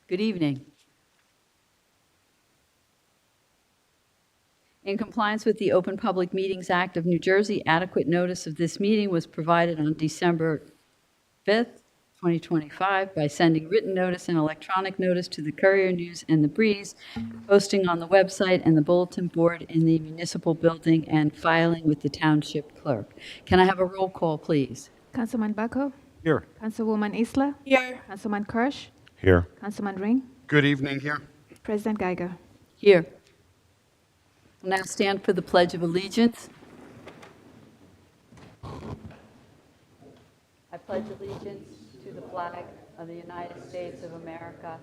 Good evening. In compliance with the Open Public Meetings Act of New Jersey, adequate notice of this meeting was provided on December 5th, 2025, by sending written notice and electronic notice to the Courier News and the Breeze, posting on the website and the bulletin board in the municipal building, and filing with the township clerk. Can I have a roll call, please? Councilman Bucko, Here. Councilwoman Isla, Here. Councilman Kirsch, Here. Councilman Ring, Good evening here. President Geiger. Here. We'll now stand for the Pledge of Allegiance. I pledge allegiance to the flag of the United States of America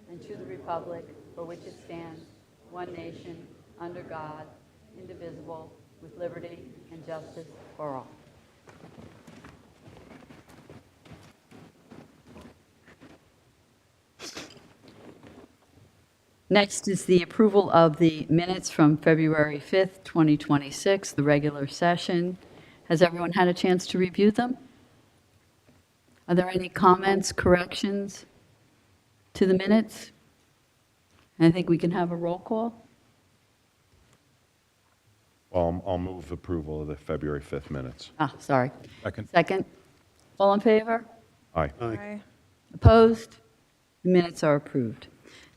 and to the republic for which it stands, one nation, under God, indivisible, with liberty and justice for all. Next is the approval of the minutes from February 5th, 2026, the regular session. Has everyone had a chance to review them? Are there any comments, corrections to the minutes? I think we can have a roll call. I'll move approval of the February 5th minutes. Sorry. Second. Second. All in favor? Aye. Aye. Opposed? The minutes are approved.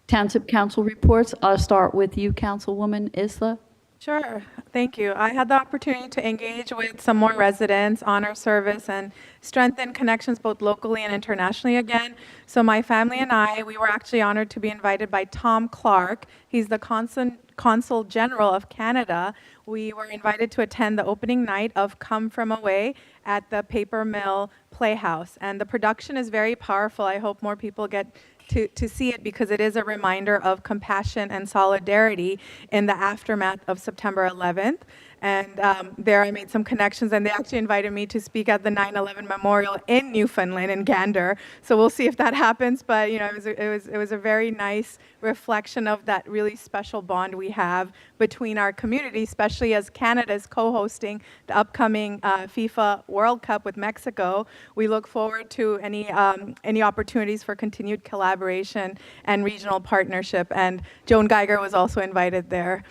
Township Council reports. I'll start with you, Councilwoman Isla. Sure, thank you. I had the opportunity to engage with some more residents, honor service, and strengthen connections both locally and internationally again. So my family and I, we were actually honored to be invited by Tom Clark. He's the Consul General of Canada. We were invited to attend the opening night of Come From Away at the Paper Mill Playhouse. And the production is very powerful. I hope more people get to see it, because it is a reminder of compassion and solidarity in the aftermath of September 11th. And there I made some connections, and they actually invited me to speak at the 9/11 Memorial in Newfoundland, in Gander. So we'll see if that happens. But you know, it was a very nice reflection of that really special bond we have between our community, especially as Canada is co-hosting the upcoming FIFA World Cup with Mexico. We look forward to any opportunities for continued collaboration and regional partnership. And Joan Geiger was also invited there.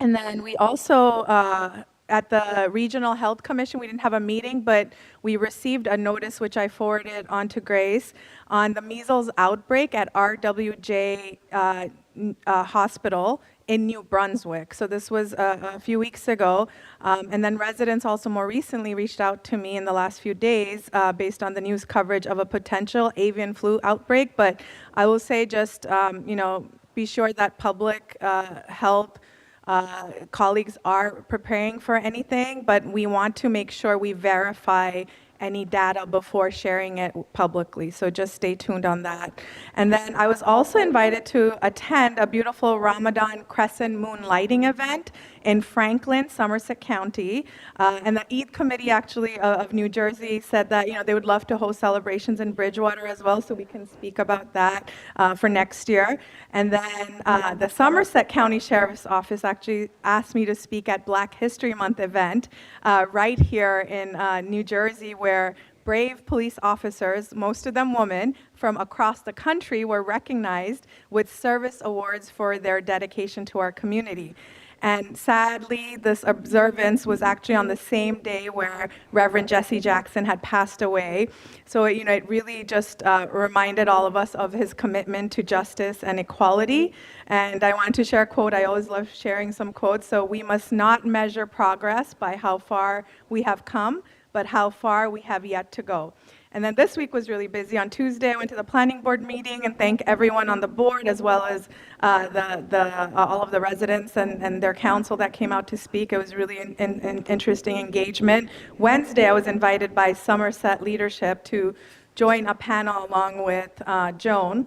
And then we also, at the Regional Health Commission, we didn't have a meeting, but we received a notice, which I forwarded on to Grace, on the measles outbreak at RWJ Hospital in New Brunswick. So this was a few weeks ago. And then residents also more recently reached out to me in the last few days based on the news coverage of a potential avian flu outbreak. But I will say just, be sure that public health colleagues are preparing for anything, but we want to make sure we verify any data before sharing it publicly. So just stay tuned on that. And then I was also invited to attend a beautiful Ramadan crescent moon lighting event in Franklin, Somerset County. And the Eid Committee actually of New Jersey said that they would love to host celebrations in Bridgewater as well, so we can speak about that for next year. And then the Somerset County Sheriff's Office actually asked me to speak at Black History Month event right here in New Jersey, where brave police officers, most of them women, from across the country were recognized with service awards for their dedication to our community. And sadly, this observance was actually on the same day where Reverend Jesse Jackson had passed away. So, it really just reminded all of us of his commitment to justice and equality. And I wanted to share a quote. I always love sharing some quotes. So, we must not measure progress by how far we have come, but how far we have yet to go. And then this week was really busy. On Tuesday, I went to the planning board meeting and thank everyone on the board, as well as all of the residents and their council that came out to speak. It was really an interesting engagement. Wednesday, I was invited by Somerset leadership to join a panel along with Joan.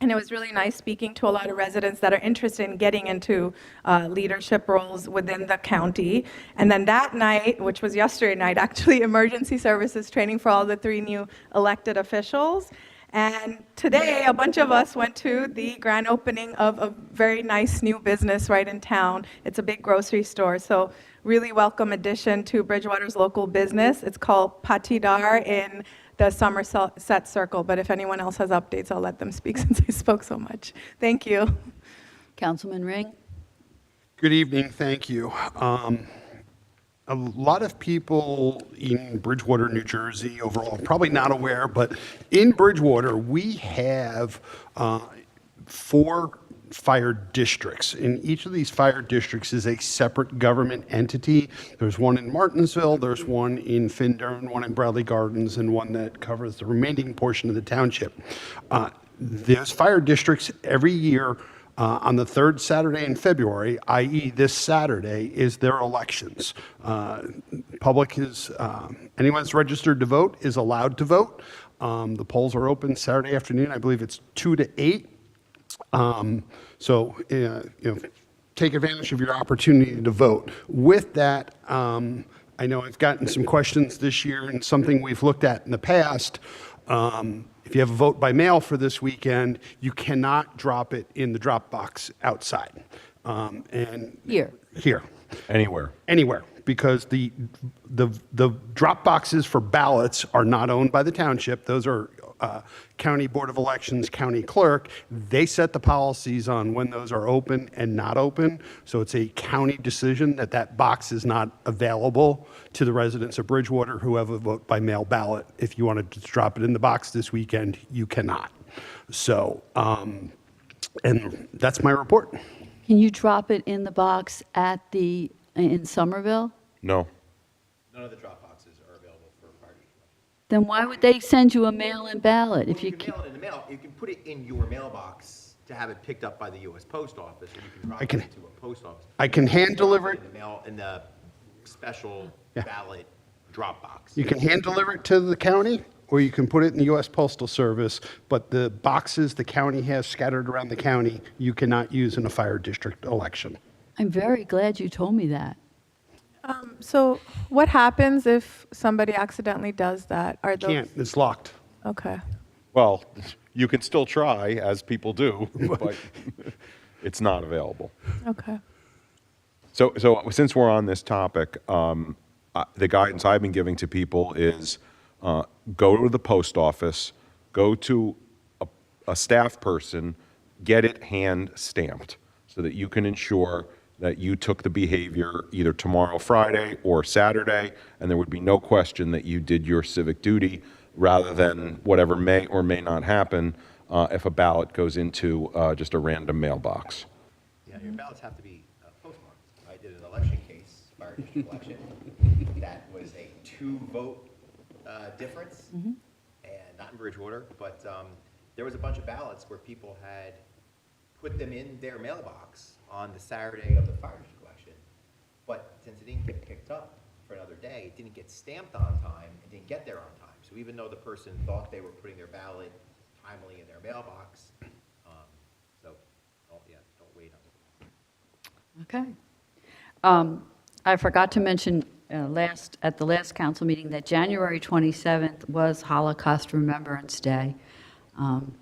And it was really nice speaking to a lot of residents that are interested in getting into leadership roles within the county. And then that night, which was yesterday night, actually, emergency services training for all the 3 new elected officials. And today, a bunch of us went to the grand opening of a very nice new business right in town. It's a big grocery store. So really welcome addition to Bridgewater's local business. It's called Patidar in the Somerset Circle. But if anyone else has updates, I'll let them speak since I spoke so much. Thank you. Councilman Ring? Good evening, thank you. A lot of people in Bridgewater, New Jersey overall, probably not aware, but in Bridgewater, we have 4 fire districts. And each of these fire districts is a separate government entity. There's one in Martinsville, there's one in Findern, one in Bradley Gardens, and one that covers the remaining portion of the township. There's fire districts every year. On the 3rd Saturday in February, i.e. this Saturday, is their elections. Public is, anyone that's registered to vote is allowed to vote. The polls are open Saturday afternoon. I believe it's 2 to 8. So, take advantage of your opportunity to vote. With that, I know I've gotten some questions this year and something we've looked at in the past. If you have a vote by mail for this weekend, you cannot drop it in the drop box outside. Here. Anywhere, because the drop boxes for ballots are not owned by the township. Those are County Board of Elections, county clerk. They set the policies on when those are open and not open. So it's a county decision that box is not available to the residents of Bridgewater who have a vote by mail ballot. If you wanted to drop it in the box this weekend, you cannot. So, and that's my report. Can you drop it in the box in Somerville? No. None of the drop boxes are available for fire district. Then why would they send you a mail-in ballot if You you can mail it in the mail. You can put it in your mailbox to have it picked up by the U.S. Post Office, or you can drop it into a post office. I can hand deliver it. In the mail, in the special ballot drop box. You can hand deliver it to the county, or you can put it in the U.S. Postal Service, but the boxes the county has scattered around the county, you cannot use in a fire district election. I'm very glad you told me that. So what happens if somebody accidentally does that? Are those Can't, it's locked. Okay? Well, you can still try, as people do, but it's not available. Okay. So since we're on this topic, the guidance I've been giving to people is go to the post office, go to a staff person, get it hand stamped so that you can ensure that you took the behavior either tomorrow, Friday, or Saturday, and there would be no question that you did your civic duty rather than whatever may or may not happen if a ballot goes into just a random mailbox. Yeah, your ballots have to be postmarked. I did an election case, fire district election, that was a 2-vote difference, and not in Bridgewater, but there was a bunch of ballots where people had put them in their mailbox on the Saturday of the fire district election, but since it didn't get picked up for another day, it didn't get stamped on time, and didn't get there on time. So even though the person thought they were putting their ballot timely in their mailbox, don't wait on it. Okay. I forgot to mention at the last council meeting that January 27th was Holocaust Remembrance Day. And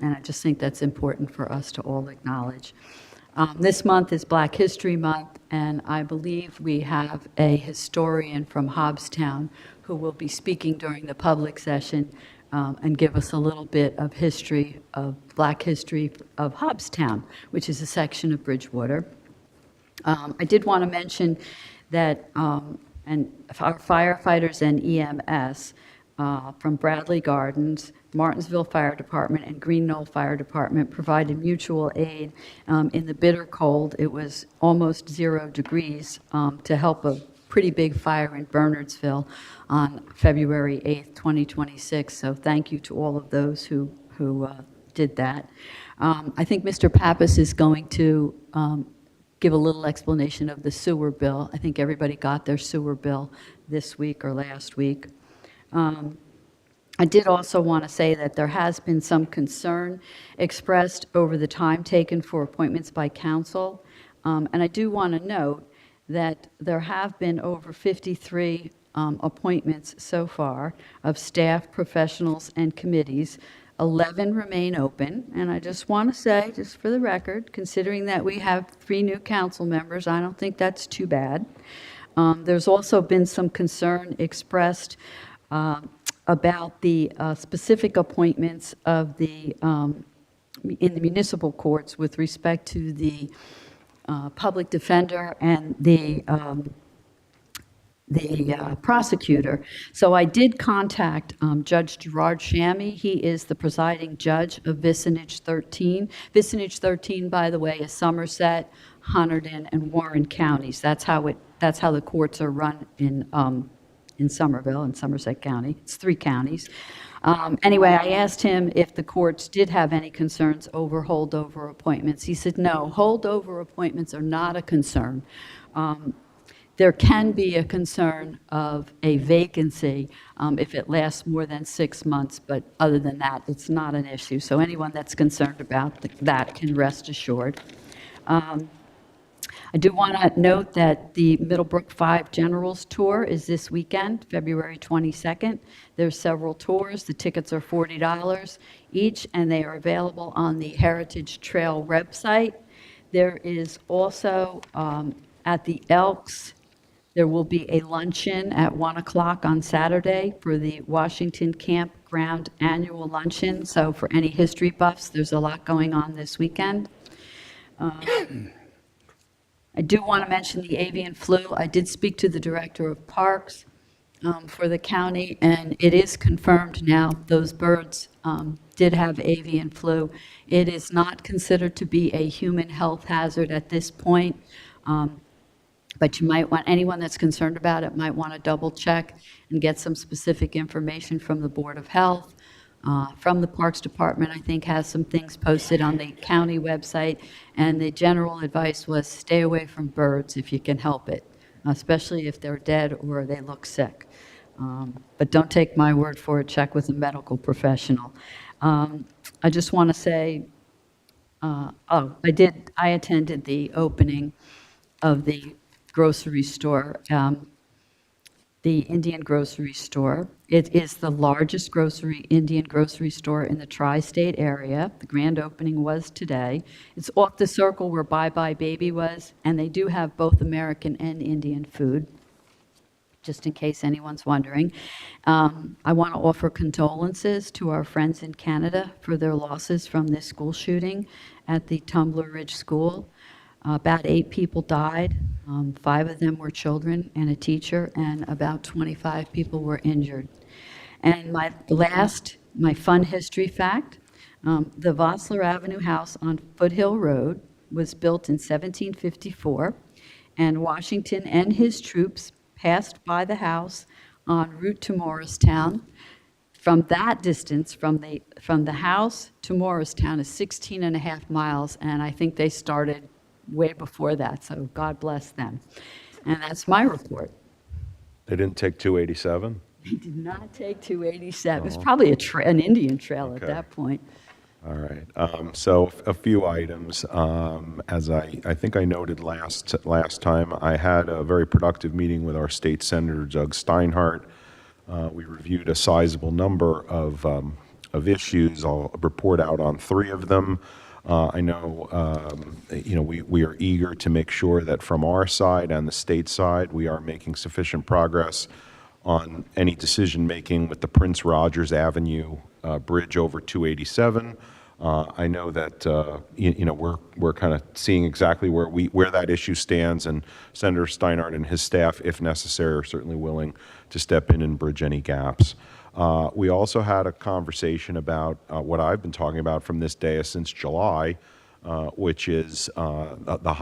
I just think that's important for us to all acknowledge. This month is Black History Month, and I believe we have a historian from Hobbstown who will be speaking during the public session and give us a little bit of history of Black history of Hobbstown, which is a section of Bridgewater. I did want to mention that and our firefighters and EMS from Bradley Gardens, Martinsville Fire Department, and Green Knoll Fire Department provided mutual aid in the bitter cold. It was almost 0 degrees to help a pretty big fire in Bernardsville on February 8th, 2026. So thank you to all of those who did that. I think Mr. Pappas is going to give a little explanation of the sewer bill. I think everybody got their sewer bill this week or last week. I did also want to say that there has been some concern expressed over the time taken for appointments by council. And I do want to note that there have been over 53 appointments so far of staff, professionals, and committees. 11 remain open, and I just want to say, just for the record, considering that we have 3 new council members, I don't think that's too bad. There's also been some concern expressed about the specific appointments of the, in the municipal courts with respect to the public defender and the prosecutor. So I did contact Judge Gerard Shammy. He is the presiding judge of Vicinage 13. Vicinage 13, by the way, is Somerset, Hunterdon, and Warren counties. That's how the courts are run in Somerville and Somerset County. It's 3 counties. Anyway, I asked him if the courts did have any concerns over holdover appointments. He said, no, holdover appointments are not a concern. There can be a concern of a vacancy if it lasts more than 6 months, but other than that, it's not an issue. So anyone that's concerned about that can rest assured. I do want to note that the Middlebrook 5 Generals Tour is this weekend, February 22nd. There's several tours. The tickets are $40 each, and they are available on the Heritage Trail website. There is also at the Elks, there will be a luncheon at 1 o'clock on Saturday for the Washington Campground Annual Luncheon. So for any history buffs, there's a lot going on this weekend. I do want to mention the avian flu. I did speak to the director of parks for the county, and it is confirmed now those birds did have avian flu. It is not considered to be a human health hazard at this point, but you might want, anyone that's concerned about it might want to double check and get some specific information from the Board of Health. From the Parks Department, I think, has some things posted on the county website, and the general advice was stay away from birds if you can help it, especially if they're dead or they look sick. But don't take my word for it, check with a medical professional. I just want to say, I attended the opening of the grocery store, the Indian grocery store. It is the largest Indian grocery store in the tri-state area. The grand opening was today. It's off the circle where Bye Bye Baby was, and they do have both American and Indian food, just in case anyone's wondering. I want to offer condolences to our friends in Canada for their losses from this school shooting at the Tumbler Ridge School. About 8 people died. 5 of them were children and a teacher, and about 25 people were injured. And my fun history fact, the Vossler Avenue house on Foothill Road was built in 1754, and Washington and his troops passed by the house en route to Morristown. From that distance, from the house to Morristown is 16 and a half miles, and I think they started way before that, so God bless them. And that's my report. They didn't take 287? They did not take 287. It was probably an Indian trail at Okay. that point. All right. So a few items. As I think I noted last time, I had a very productive meeting with our state senator, Doug Steinhardt. We reviewed a sizable number of issues. I'll report out on 3 of them. I know, we are eager to make sure that from our side and the state side, we are making sufficient progress on any decision-making with the Prince Rogers Avenue bridge over 287. I know that, we're kind of seeing exactly where that issue stands, and Senator Steinhardt and his staff, if necessary, are certainly willing to step in and bridge any gaps. We also had a conversation about what I've been talking about from this day since July, which is the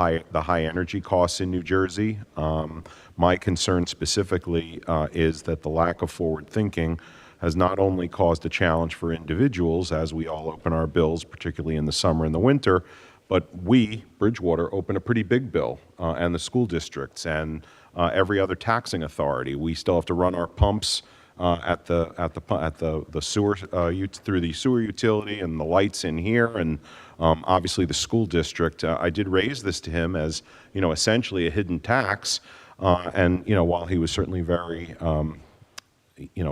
high energy costs in New Jersey. My concern specifically is that the lack of forward thinking has not only caused a challenge for individuals as we all open our bills, particularly in the summer and the winter, but we, Bridgewater, open a pretty big bill, and the school districts and every other taxing authority. We still have to run our pumps at the sewer through the sewer utility and the lights in here, and obviously the school district. I did raise this to him as essentially a hidden tax, and while he was certainly very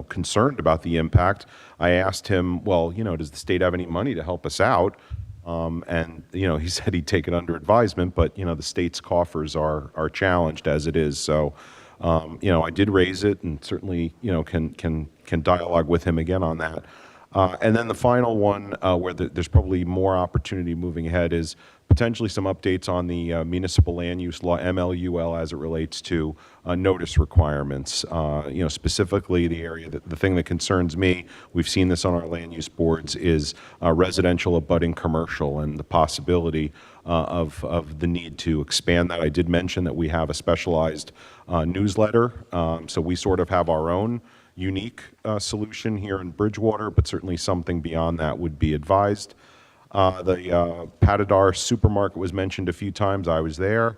concerned about the impact, I asked him, well, does the state have any money to help us out? And he said he'd take it under advisement, but the state's coffers are challenged as it is. So I did raise it and certainly, can dialogue with him again on that. And then the final one, where there's probably more opportunity moving ahead, is potentially some updates on the municipal land use law, MLUL, as it relates to notice requirements. Specifically the area, the thing that concerns me, we've seen this on our land use boards, is residential abutting commercial and the possibility of the need to expand that. I did mention that we have a specialized newsletter, so we sort of have our own unique solution here in Bridgewater, but certainly something beyond that would be advised. The Patadar supermarket was mentioned a few times. I was there.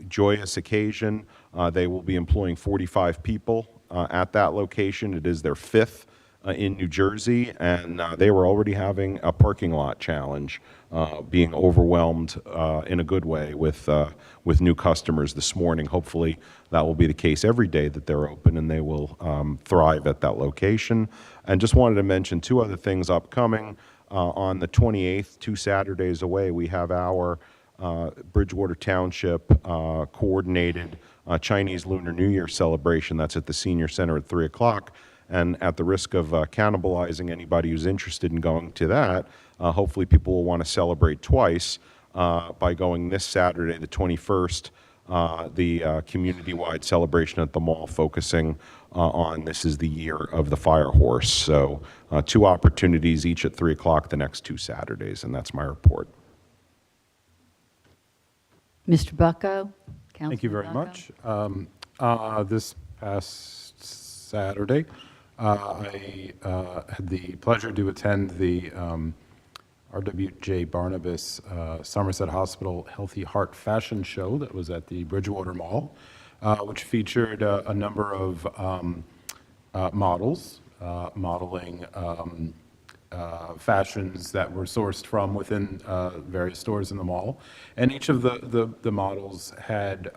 Joyous occasion. They will be employing 45 people at that location. It is their fifth in New Jersey, and they were already having a parking lot challenge, being overwhelmed in a good way with new customers this morning. Hopefully, that will be the case every day that they're open, and they will thrive at that location. And just wanted to mention two other things upcoming. On the 28th, 2 Saturdays away, we have our Bridgewater Township coordinated Chinese Lunar New Year celebration. That's at the Senior Center at 3 o'clock. And at the risk of cannibalizing anybody who's interested in going to that, hopefully people will want to celebrate twice by going this Saturday, the 21st, the community-wide celebration at the mall, focusing on this is the year of the fire horse. So 2 opportunities, each at 3 o'clock the next 2 Saturdays, and that's my report. Mr. Bucko? Thank you very Councilman much. This past Saturday, I had the pleasure to attend the RWJ Barnabas Somerset Hospital Healthy Heart Fashion Show that was at the Bridgewater Mall, which featured a number of models modeling fashions that were sourced from within various stores in the mall. And each of the models had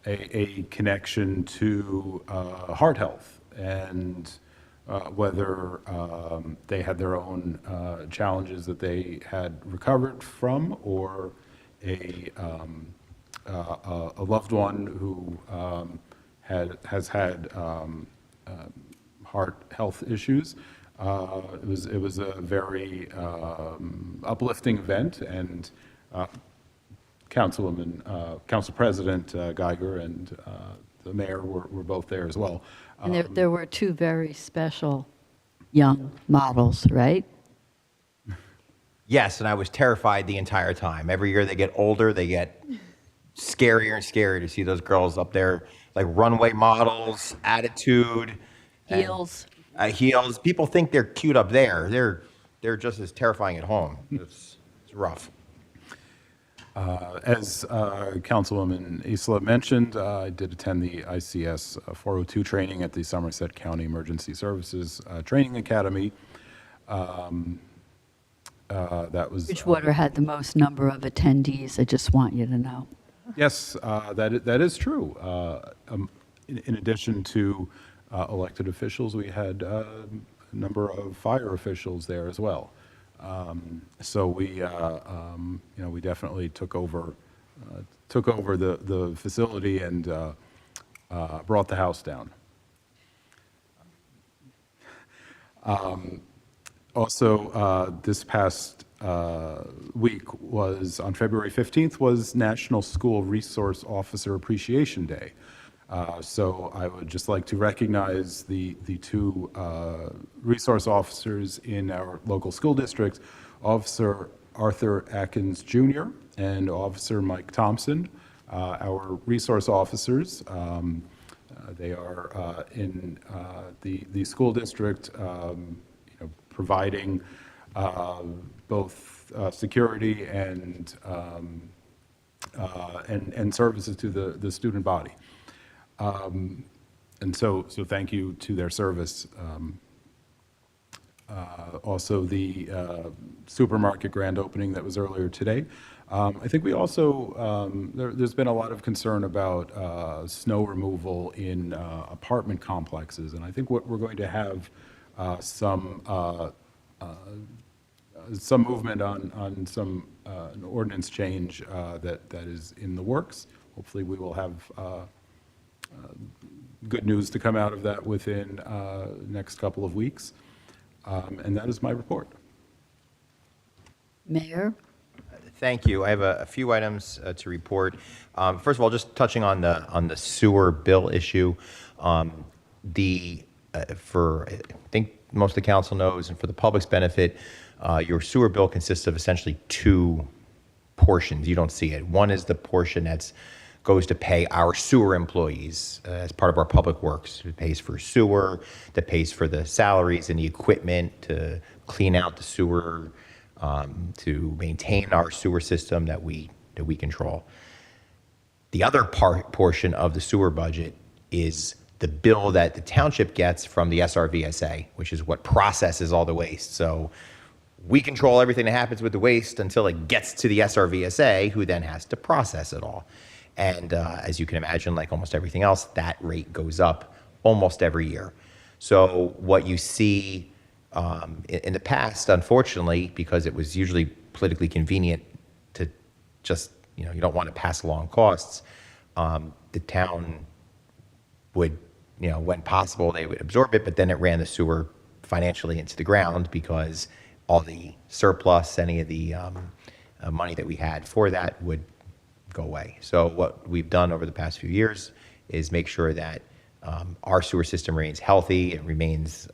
a connection to heart health, and whether they had their own challenges that they had recovered from, or a loved one who has had heart health issues. It was a very uplifting event, and Council President Geiger and the mayor were both there as well. And there were 2 very special young models, right? Yes, and I was terrified the entire time. Every year they get older, they get scarier and scarier to see those girls up there, like runway models, attitude. and, Heels. Heels. People think they're cute up there. They're just as terrifying at home. It's rough. As Councilwoman Isla mentioned, I did attend the ICS 402 training at the Somerset County Emergency Services Training Academy. That was Bridgewater had the most number of attendees, I just want you to know. yes, that is true. In addition to elected officials, we had a number of fire officials there as well. So we definitely took over the facility and brought the house down. Also, this past week was, on February 15th, was National School Resource Officer Appreciation Day. So I would just like to recognize the 2 resource officers in our local school district, Officer Arthur Atkins Jr. and Officer Mike Thompson, our resource officers. They are in the school district, providing both security and services to the student body. And so thank you to their service. Also, the supermarket grand opening that was earlier today. I think we also, there's been a lot of concern about snow removal in apartment complexes, and I think what we're going to have some movement on some an ordinance change that is in the works. Hopefully, we will have good news to come out of that within next couple of weeks. And that is my report. Mayor? Thank you. I have a few items to report. First of all, just touching on the sewer bill issue. For I think most of the council knows, and for the public's benefit, your sewer bill consists of essentially two portions. You don't see it. One is the portion that goes to pay our sewer employees as part of our public works. It pays for sewer, that pays for the salaries and the equipment to clean out the sewer, to maintain our sewer system that we control. The other portion of the sewer budget is the bill that the township gets from the SRVSA, which is what processes all the waste. So we control everything that happens with the waste until it gets to the SRVSA, who then has to process it all. And as you can imagine, like almost everything else, that rate goes up almost every year. So what you see in the past, unfortunately, because it was usually politically convenient to just, you don't want to pass along costs, the town would, when possible, they would absorb it, but then it ran the sewer financially into the ground because all the surplus, any of the money that we had for that would go away. So what we've done over the past few years is make sure that our sewer system remains healthy, it remains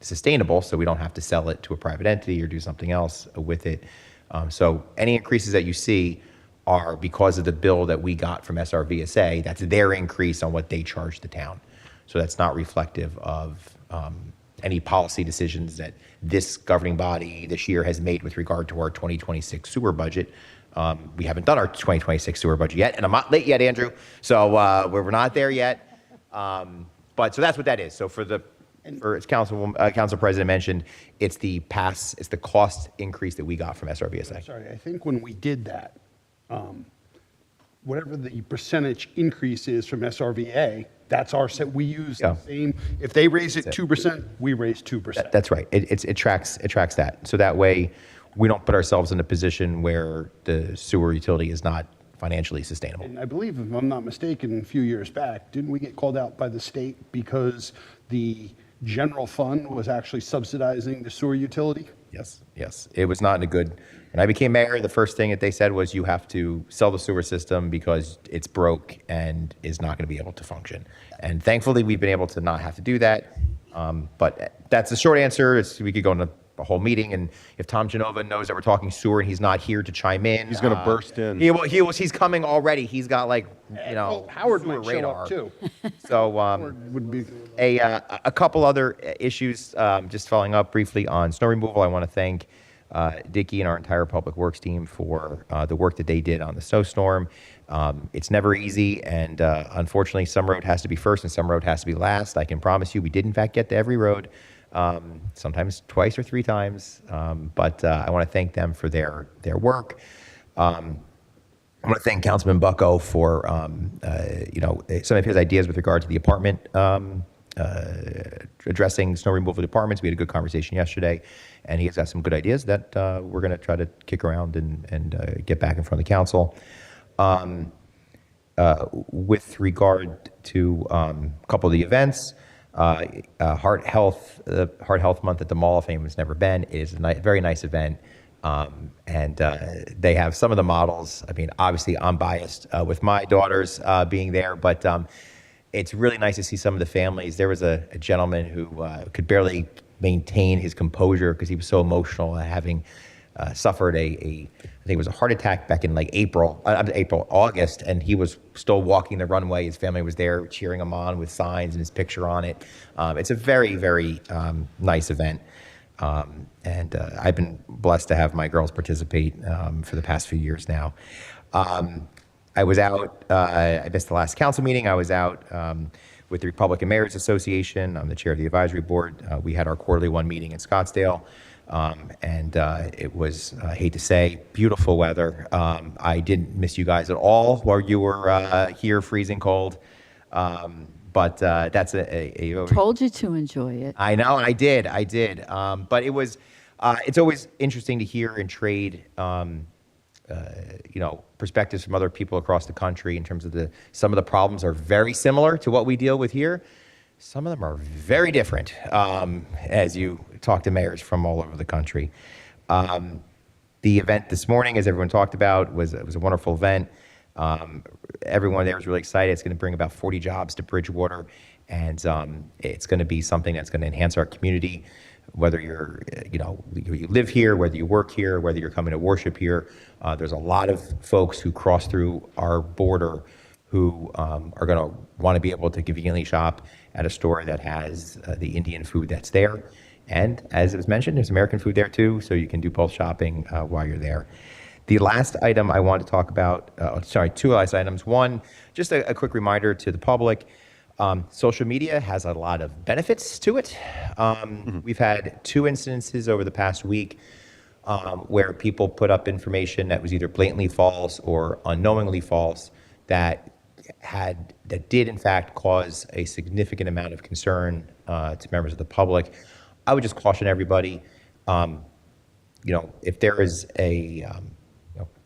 sustainable, so we don't have to sell it to a private entity or do something else with it. So any increases that you see are because of the bill that we got from SRVSA. That's their increase on what they charge the town. So that's not reflective of any policy decisions that this governing body this year has made with regard to our 2026 sewer budget. We haven't done our 2026 sewer budget yet, and I'm not late yet, Andrew. So we're not there yet. But so that's what that is. So as Council President mentioned, it's the cost increase that we got from SRVSA. Sorry, I think when we did that, whatever the percentage increase is from SRVA, that's our set. We use the same. If they raise it 2%, we raise 2%. That's right. It tracks that. So that way, we don't put ourselves in a position where the sewer utility is not financially sustainable. And I believe, if I'm not mistaken, a few years back, didn't we get called out by the state because the general fund was actually subsidizing the sewer utility? Yes. It was not in a good. When I became mayor, the first thing that they said was you have to sell the sewer system because it's broke and is not going to be able to function. And thankfully, we've been able to not have to do that. But that's the short answer. We could go into a whole meeting, and if Tom Genova knows that we're talking sewer and he's not here to chime in, He's going to burst in. He's coming already. He's got Howard sewer might show up too. So Would be a couple other issues, just following up briefly on snow removal. I want to thank Dickie and our entire public works team for the work that they did on the snowstorm. It's never easy, and unfortunately, some road has to be first and some road has to be last. I can promise you we did in fact get to every road, sometimes twice or three times, but I want to thank them for their work. I want to thank Councilman Bucko for some of his ideas with regard to the apartment, addressing snow removal departments. We had a good conversation yesterday, and he has got some good ideas that we're going to try to kick around and get back in front of the council. With regard to a couple of the events, Heart Health Month at the Mall of Fame has never been. It is a very nice event. And they have some of the models. I mean, obviously, I'm biased with my daughters being there, but it's really nice to see some of the families. There was a gentleman who could barely maintain his composure because he was so emotional, having suffered I think it was a heart attack back in like August, and he was still walking the runway. His family was there cheering him on with signs and his picture on it. It's a very, very nice event. And I've been blessed to have my girls participate for the past few years now. I was out, I missed the last council meeting. I was out with the Republican Mayors Association. I'm the chair of the advisory board. We had our quarterly one meeting in Scottsdale. And it was, I hate to say, beautiful weather. I didn't miss you guys at all while you were here freezing cold. But that's Told you to enjoy it. I know, and I did. But it was, it's always interesting to hear and trade perspectives from other people across the country in terms of some of the problems are very similar to what we deal with here. Some of them are very different, as you talk to mayors from all over the country. The event this morning, as everyone talked about, was a wonderful event. Everyone there was really excited. It's going to bring about 40 jobs to Bridgewater, and it's going to be something that's going to enhance our community. Whether you live here, whether you work here, whether you're coming to worship here, there's a lot of folks who cross through our border who are going to want to be able to conveniently shop at a store that has the Indian food that's there. And as it was mentioned, there's American food there too, so you can do both shopping while you're there. The last item I want to talk about, two last items. One, just a quick reminder to the public. Social media has a lot of benefits to it. We've had 2 instances over the past week where people put up information that was either blatantly false or unknowingly false that did in fact cause a significant amount of concern to members of the public. I would just caution everybody, if there is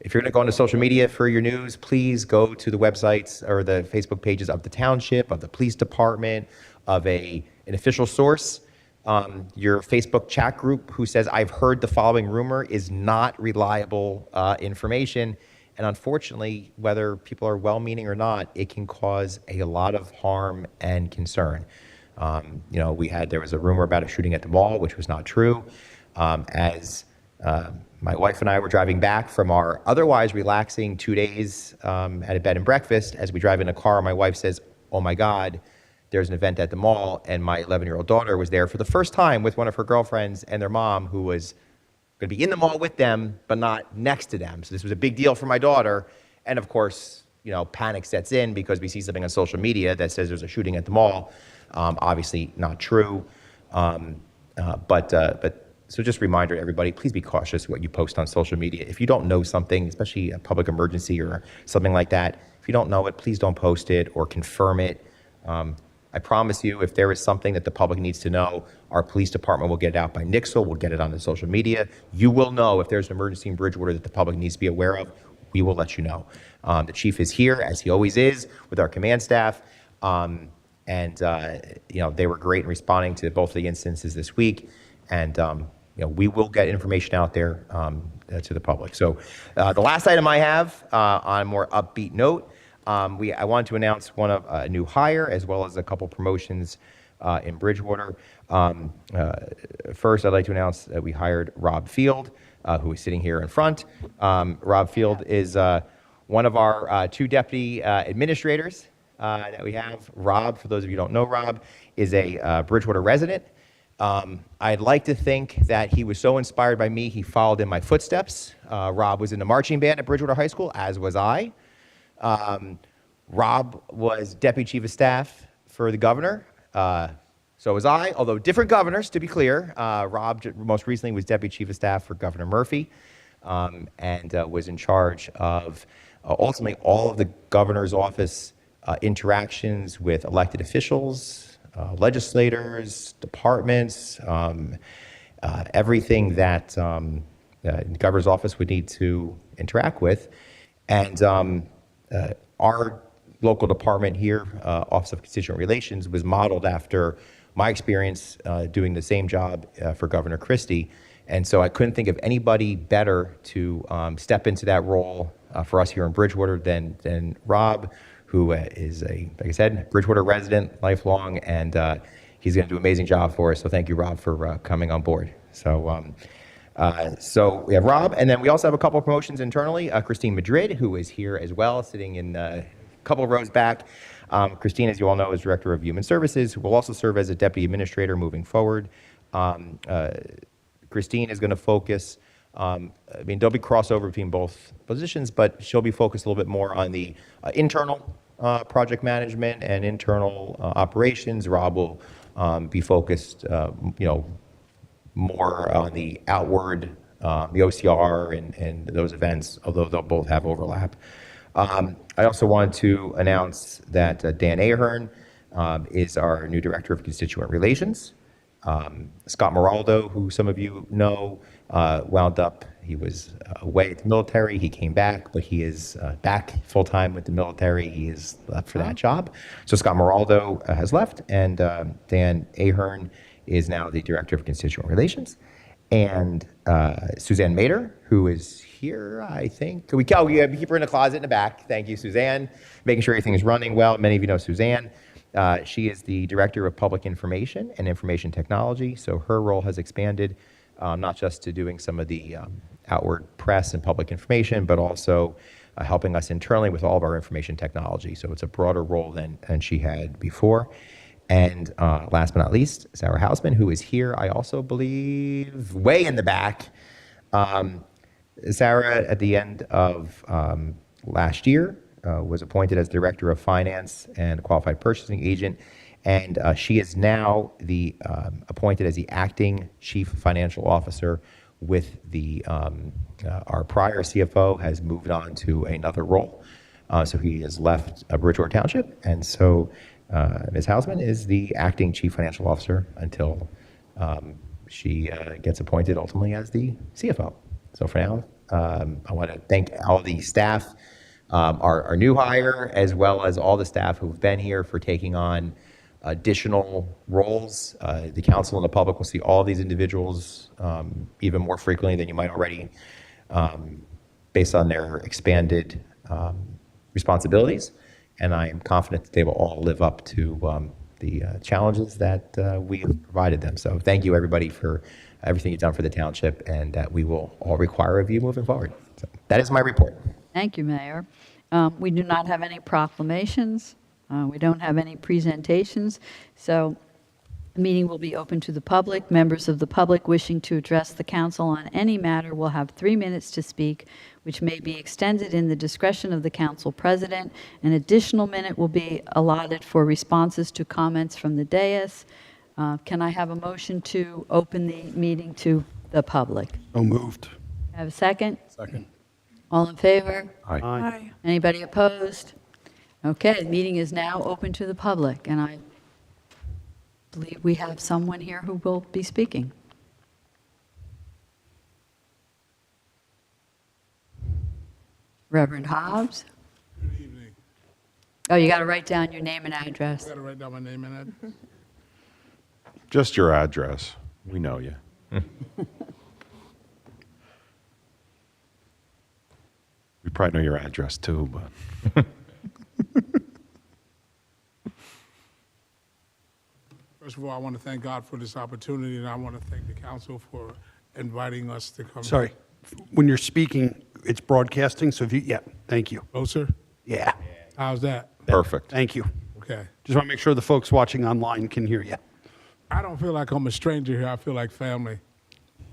if you're going to go into social media for your news, please go to the websites or the Facebook pages of the township, of the police department, of an official source. Your Facebook chat group who says, I've heard the following rumor, is not reliable information. And unfortunately, whether people are well-meaning or not, it can cause a lot of harm and concern. There was a rumor about a shooting at the mall, which was not true. My wife and I were driving back from our otherwise relaxing 2 days at a bed and breakfast. As we drive in a car, my wife says, oh my God, there's an event at the mall. And my 11-year-old daughter was there for the first time with one of her girlfriends and their mom, who was going to be in the mall with them, but not next to them. So this was a big deal for my daughter. And of course, panic sets in because we see something on social media that says there's a shooting at the mall. Obviously not true. So just a reminder to everybody, please be cautious what you post on social media. If you don't know something, especially a public emergency or something like that, if you don't know it, please don't post it or confirm it. I promise you, if there is something that the public needs to know, our police department will get it out by Nixle. We'll get it on the social media. You will know if there's an emergency in Bridgewater that the public needs to be aware of. We will let you know. The chief is here, as he always is, with our command staff. They were great in responding to both of the instances this week. And we will get information out there to the public. So the last item I have on a more upbeat note, I wanted to announce a new hire as well as a couple promotions in Bridgewater. First, I'd like to announce that we hired Rob Field, who is sitting here in front. Rob Field is one of our 2 deputy administrators that we have. Rob, for those of you who don't know Rob, is a Bridgewater resident. I'd like to think that he was so inspired by me, he followed in my footsteps. Rob was in the marching band at Bridgewater High School, as was I. Rob was deputy chief of staff for the governor. So was I, although different governors, to be clear. Rob most recently was deputy chief of staff for Governor Murphy, and was in charge of ultimately all of the governor's office interactions with elected officials, legislators, departments, everything that the governor's office would need to interact with. And our local department here, Office of Constituent Relations, was modeled after my experience doing the same job for Governor Christie. And so I couldn't think of anybody better to step into that role for us here in Bridgewater than Rob, who is like I said, Bridgewater resident, lifelong, and he's going to do an amazing job for us. So thank you, Rob, for coming on board. So we have Rob, and then we also have a couple of promotions internally. Christine Madrid, who is here as well, sitting in a couple of rows back. Christine, as you all know, is Director of Human Services, who will also serve as a Deputy Administrator moving forward. Christine is going to focus, there'll be crossover between both positions, but she'll be focused a little bit more on the internal project management and internal operations. Rob will be focused, more on the outward, the OCR and those events, although they'll both have overlap. I also wanted to announce that Dan Ahern is our new Director of Constituent Relations. Scott Moraldo, who some of you know, wound up, he was away at the military. He came back, but he is back full-time with the military. He is left for that job. So Scott Moraldo has left, and Dan Ahern is now the Director of Constituent Relations. And Suzanne Mader, who is here, I think. We keep her in a closet in the back. Thank you, Suzanne. Making sure everything is running well. Many of you know Suzanne. She is the Director of Public Information and Information Technology. So her role has expanded, not just to doing some of the outward press and public information, but also helping us internally with all of our information technology. So it's a broader role than she had before. And last but not least, Sarah Hausman, who is here, I also believe, way in the back. Sarah, at the end of last year, was appointed as Director of Finance and Qualified Purchasing Agent, and she is now appointed as the Acting Chief Financial Officer with our prior CFO has moved on to another role. So he has left Bridgewater Township, and so Ms. Hausman is the Acting Chief Financial Officer until she gets appointed ultimately as the CFO. So for now, I want to thank all the staff, our new hire, as well as all the staff who've been here for taking on additional roles. The council and the public will see all these individuals even more frequently than you might already, based on their expanded responsibilities. And I am confident that they will all live up to the challenges that we have provided them. So thank you, everybody, for everything you've done for the township, and that we will all require of you moving forward. So that is my report. Thank you, Mayor. We do not have any proclamations. We don't have any presentations. So the meeting will be open to the public. Members of the public wishing to address the council on any matter will have 3 minutes to speak, which may be extended in the discretion of the council president. An additional minute will be allotted for responses to comments from the dais. Can I have a motion to open the meeting to the public? So moved. Have a second? Second. All in favor? Aye. Aye. Anybody opposed? Okay, the meeting is now open to the public, and I believe we have someone here who will be speaking. Reverend Hobbs? Good evening. Oh, you got to write down your name and address. Got to write down my name and address. Just your address. We know you. We probably know your address too, but. First of all, I want to thank God for this opportunity, and I want to thank the council for inviting us to come. Sorry. When you're speaking, it's broadcasting, so if you, yeah, thank you. Closer? Yeah, How's that? Perfect. thank you. Okay. Just want to make sure the folks watching online can hear you. I don't feel like I'm a stranger here. I feel like family.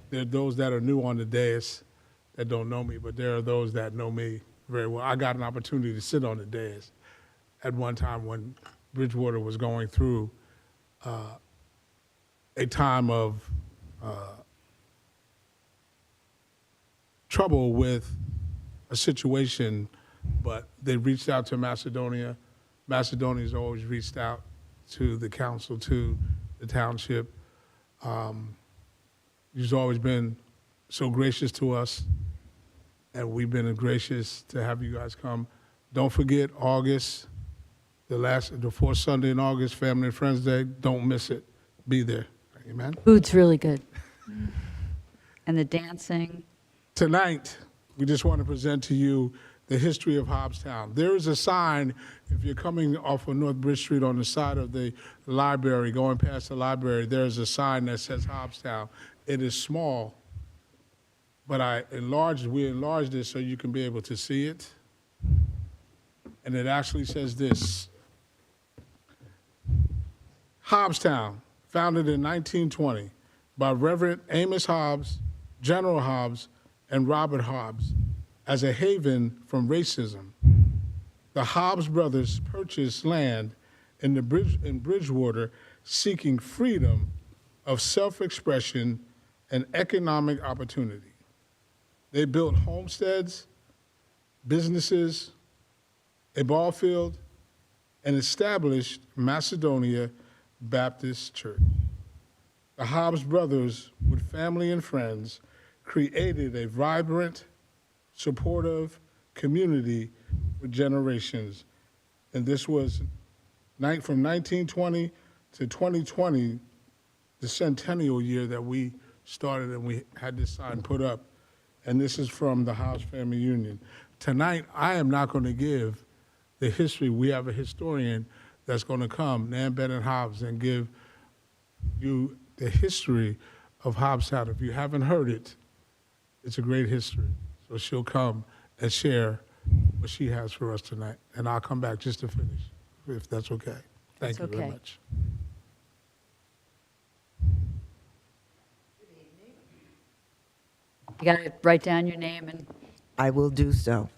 There are those that are new on the dais that don't know me, but there are those that know me very well. I got an opportunity to sit on the dais at one time when Bridgewater was going through a time of trouble with a situation, but they reached out to Macedonia. Macedonia's always reached out to the council, to the township. He's always been so gracious to us, and we've been gracious to have you guys come. Don't forget August, the fourth Sunday in August, Family and Friends Day. Don't miss it. Be there. Amen. Food's really good. And the dancing. Tonight, we just want to present to you the history of Hobbstown. There is a sign, if you're coming off of North Bridge Street on the side of the library, going past the library, there's a sign that says Hobbstown. It is small, but we enlarged it so you can be able to see it. And it actually says this: Hobbstown, founded in 1920 by Reverend Amos Hobbs, General Hobbs, and Robert Hobbs, as a haven from racism. The Hobbs brothers purchased land in Bridgewater, seeking freedom of self-expression and economic opportunity. They built homesteads, businesses, a ball field, and established Macedonia Baptist Church. The Hobbs brothers, with family and friends, created a vibrant, supportive community for generations. And this was from 1920 to 2020, the centennial year that we started and we had this sign put up. And this is from the Hobbs Family Union. Tonight, I am not going to give the history. We have a historian that's going to come, Nan Bennett Hobbs, and give you the history of Hobbstown. If you haven't heard it, it's a great history. So she'll come and share what she has for us tonight. And I'll come back just to finish, if that's okay. Thank That's you very okay. much. You got to write down your name and I will do so.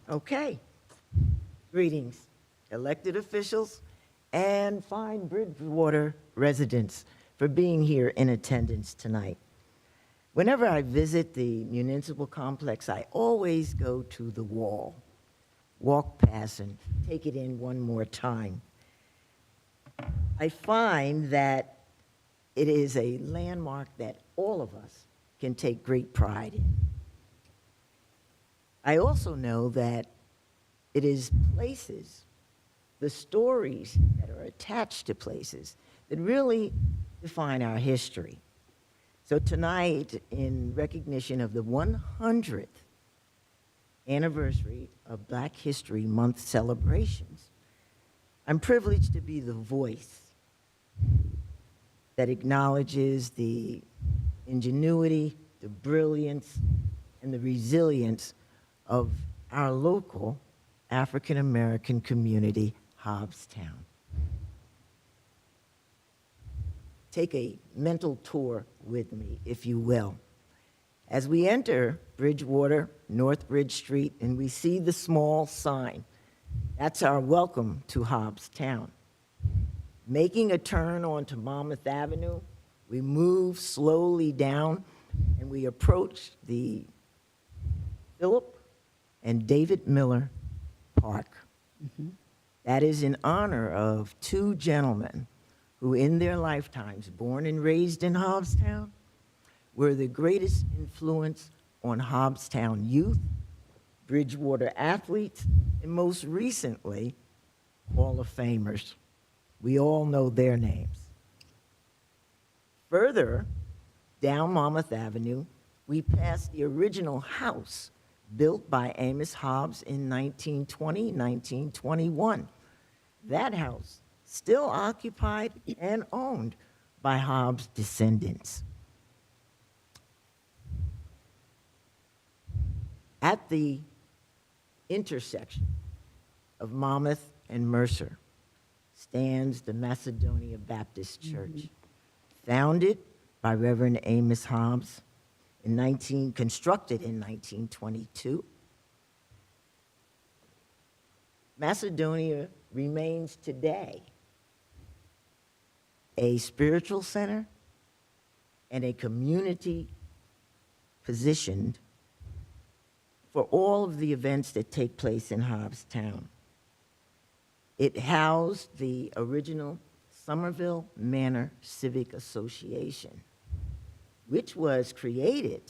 Okay. Greetings, elected officials and fine Bridgewater residents for being here in attendance tonight. Whenever I visit the municipal complex, I always go to the wall, walk past and take it in one more time. I find that it is a landmark that all of us can take great pride in. I also know that it is places, the stories that are attached to places, that really define our history. So tonight, in recognition of the 100th anniversary of Black History Month celebrations, I'm privileged to be the voice that acknowledges the ingenuity, the brilliance, and the resilience of our local African-American community, Hobbstown. Take a mental tour with me, if you will. As we enter Bridgewater, North Bridge Street, and we see the small sign, that's our welcome to Hobbstown. Making a turn onto Monmouth Avenue, we move slowly down, and we approach the Philip and David Miller Park. That is in honor of two gentlemen who in their lifetimes, born and raised in Hobbstown, were the greatest influence on Hobbstown youth, Bridgewater athletes, and most recently, Hall of Famers. We all know their names. Further down Monmouth Avenue, we pass the original house built by Amos Hobbs in 1920, 1921. That house still occupied and owned by Hobbs' descendants. At the intersection of Monmouth and Mercer stands the Macedonia Baptist Church, founded by Reverend Amos Hobbs, constructed in 1922. Macedonia remains today a spiritual center and a community positioned for all of the events that take place in Hobbstown. It housed the original Somerville Manor Civic Association, which was created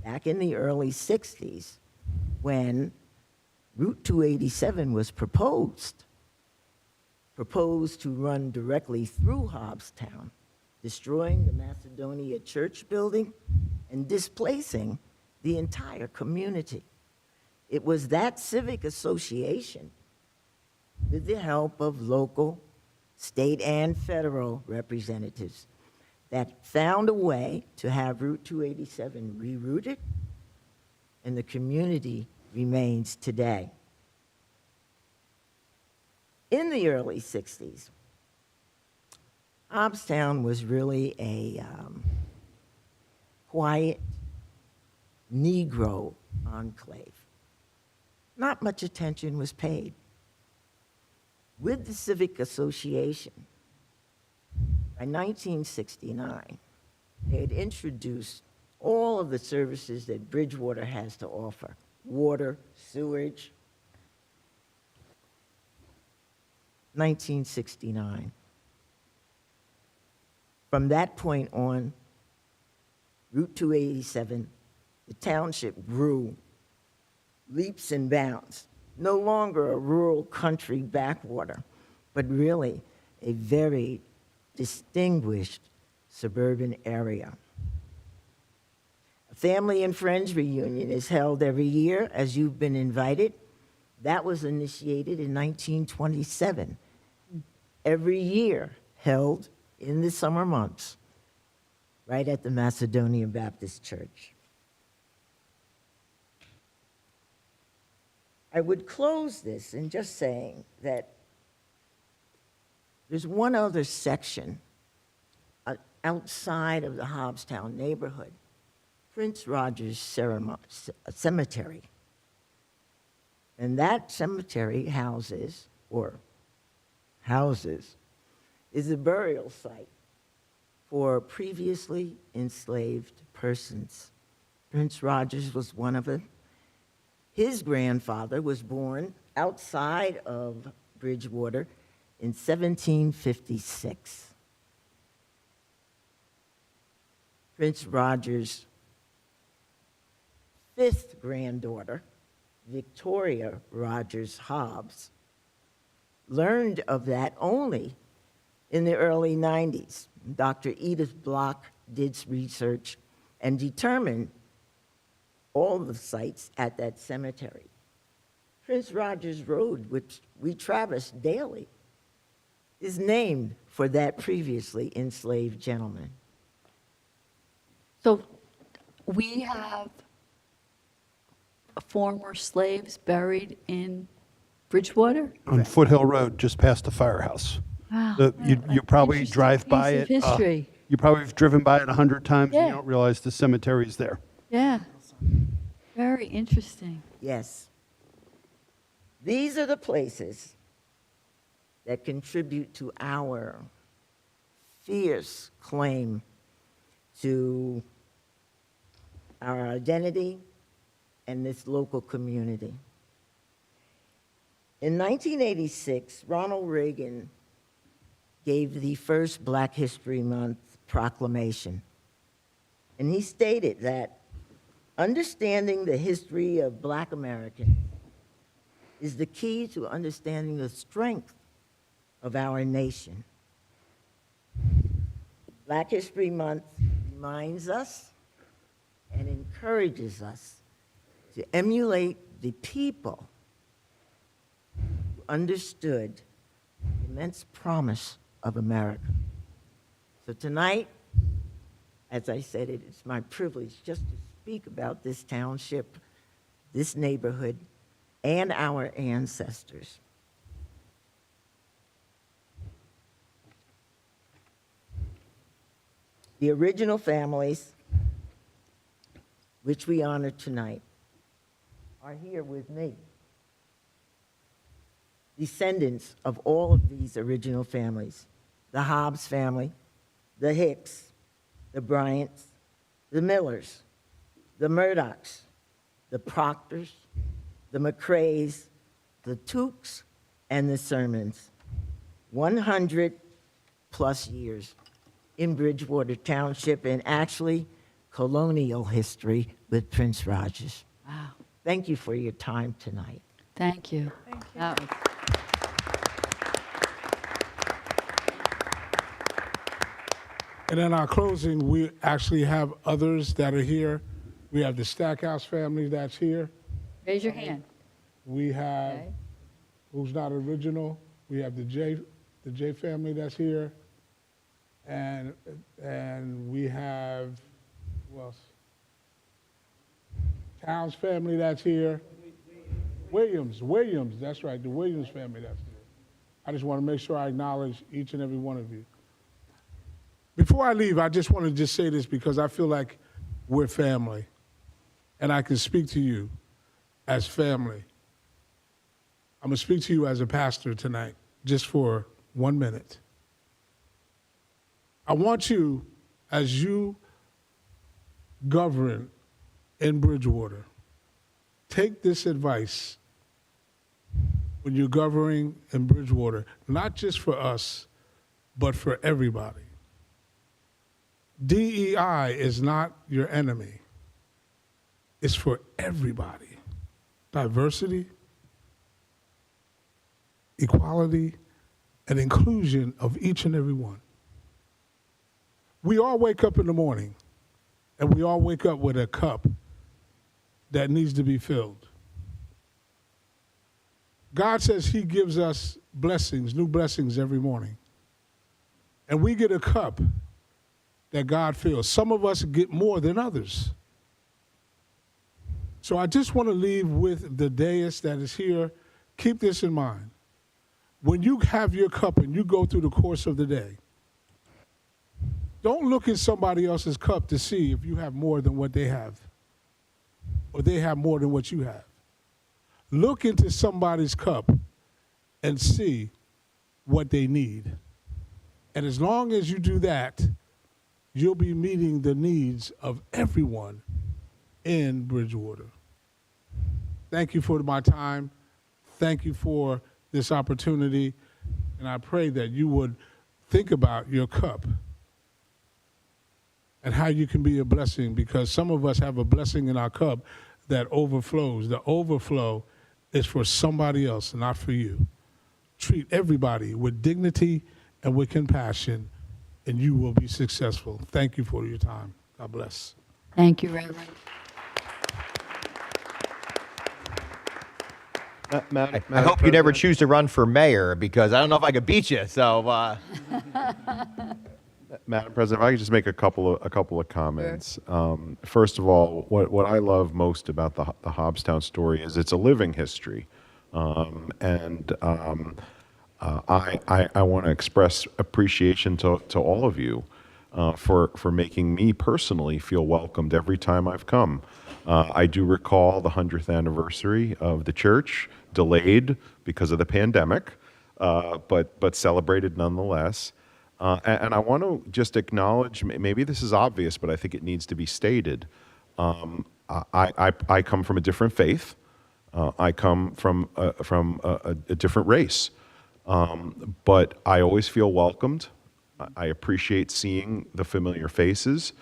back in the early 60s when Route 287 was proposed to run directly through Hobbstown, destroying the Macedonia Church building and displacing the entire community. It was that civic association, with the help of local, state, and federal representatives, that found a way to have Route 287 rerouted, and the community remains today. In the early 60s, Hobbstown was really a quiet Negro enclave. Not much attention was paid. With the Civic Association, by 1969, they had introduced all of the services that Bridgewater has to offer. water, sewage. 1969. From that point on, Route 287, the township grew leaps and bounds. No longer a rural country backwater, but really a very distinguished suburban area. A family and friends reunion is held every year, as you've been invited. That was initiated in 1927. Every year held in the summer months, right at the Macedonian Baptist Church. I would close this in just saying that there's one other section outside of the Hobbstown neighborhood, Prince Rogers Cemetery. And that cemetery houses, is a burial site for previously enslaved persons. Prince Rogers was one of them. His grandfather was born outside of Bridgewater in 1756. Prince Rogers' fifth granddaughter, Victoria Rogers Hobbs, learned of that only in the early 90s. Dr. Edith Block did research and determined all the sites at that cemetery. Prince Rogers Road, which we traverse daily, is named for that previously enslaved gentleman. So we have former slaves buried in Bridgewater? On Foothill Road, just past the firehouse. Wow. You probably Interesting drive by piece it. of history. You probably have driven by it 100 times and Yeah. you don't realize the cemetery's there. Yeah. Very interesting. Yes. These are the places that contribute to our fierce claim to our identity and this local community. In 1986, Ronald Reagan gave the first Black History Month proclamation, and he stated that understanding the history of Black Americans is the key to understanding the strength of our nation. Black History Month reminds us and encourages us to emulate the people who understood the immense promise of America. So tonight, as I said, it is my privilege just to speak about this township, this neighborhood, and our ancestors. The original families, which we honor tonight, are here with me. Descendants of all of these original families, the Hobbs family, the Hicks, the Bryants, the Millers, the Murdochs, the Proctors, the McCrays, the Tukes, and the Sermons. 100 plus years in Bridgewater Township, and actually colonial history with Prince Rogers. Wow. Thank you for your time tonight. Thank you. Thank you. That was- And in our closing, we actually have others that are here. We have the Stackhouse family that's here. Raise your hand. We have, Okay. who's not original, we have the J family that's here. And we have, who else? Towns family that's here. Williams, that's right, the Williams family that's here. I just want to make sure I acknowledge each and every one of you. Before I leave, I just want to just say this because I feel like we're family. And I can speak to you as family. I'm going to speak to you as a pastor tonight, just for 1 minute. I want you, as you govern in Bridgewater, Take this advice when you're governing in Bridgewater, not just for us, but for everybody. DEI is not your enemy. It's for everybody. Diversity, equality, and inclusion of each and every one. We all wake up in the morning, and we all wake up with a cup that needs to be filled. God says he gives us blessings, new blessings every morning. And we get a cup that God fills. Some of us get more than others. So I just want to leave with the dais that is here. Keep this in mind. When you have your cup and you go through the course of the day, don't look at somebody else's cup to see if you have more than what they have or they have more than what you have. Look into somebody's cup and see what they need. And as long as you do that, you'll be meeting the needs of everyone in Bridgewater. Thank you for my time. Thank you for this opportunity. And I pray that you would think about your cup and how you can be a blessing, because some of us have a blessing in our cup that overflows. The overflow is for somebody else, not for you. Treat everybody with dignity and with compassion, and you will be successful. Thank you for your time. God bless. Thank you, Reverend. I hope you never choose to run for mayor, because I don't know if I could beat you. So, Madam President, if I could just make a couple of comments. First of all, what I love most about the Hobbstown story is it's a living history, and I want to express appreciation to all of you for making me personally feel welcomed every time I've come. I do recall the 100th anniversary of the church, delayed because of the pandemic, but celebrated nonetheless. And I want to just acknowledge, maybe this is obvious, but I think it needs to be stated. I come from a different faith. I come from a different race. But I always feel welcomed. I appreciate seeing the familiar faces.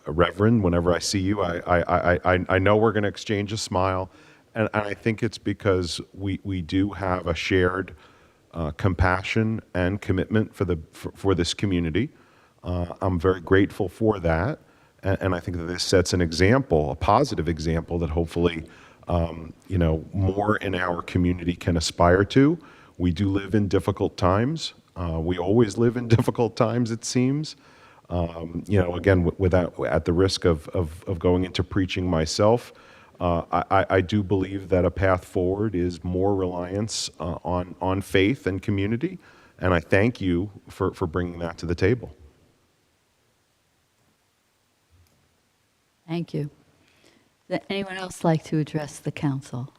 Reverend, whenever I see you, I know we're going to exchange a smile. And I think it's because we do have a shared compassion and commitment for this community. I'm very grateful for that, and I think that this sets an example, a positive example that hopefully, more in our community can aspire to. We do live in difficult times. We always live in difficult times, it seems. Again, without at the risk of going into preaching myself. I do believe that a path forward is more reliance on faith and community, and I thank you for bringing that to the table. Thank you. Does anyone else like to address the council?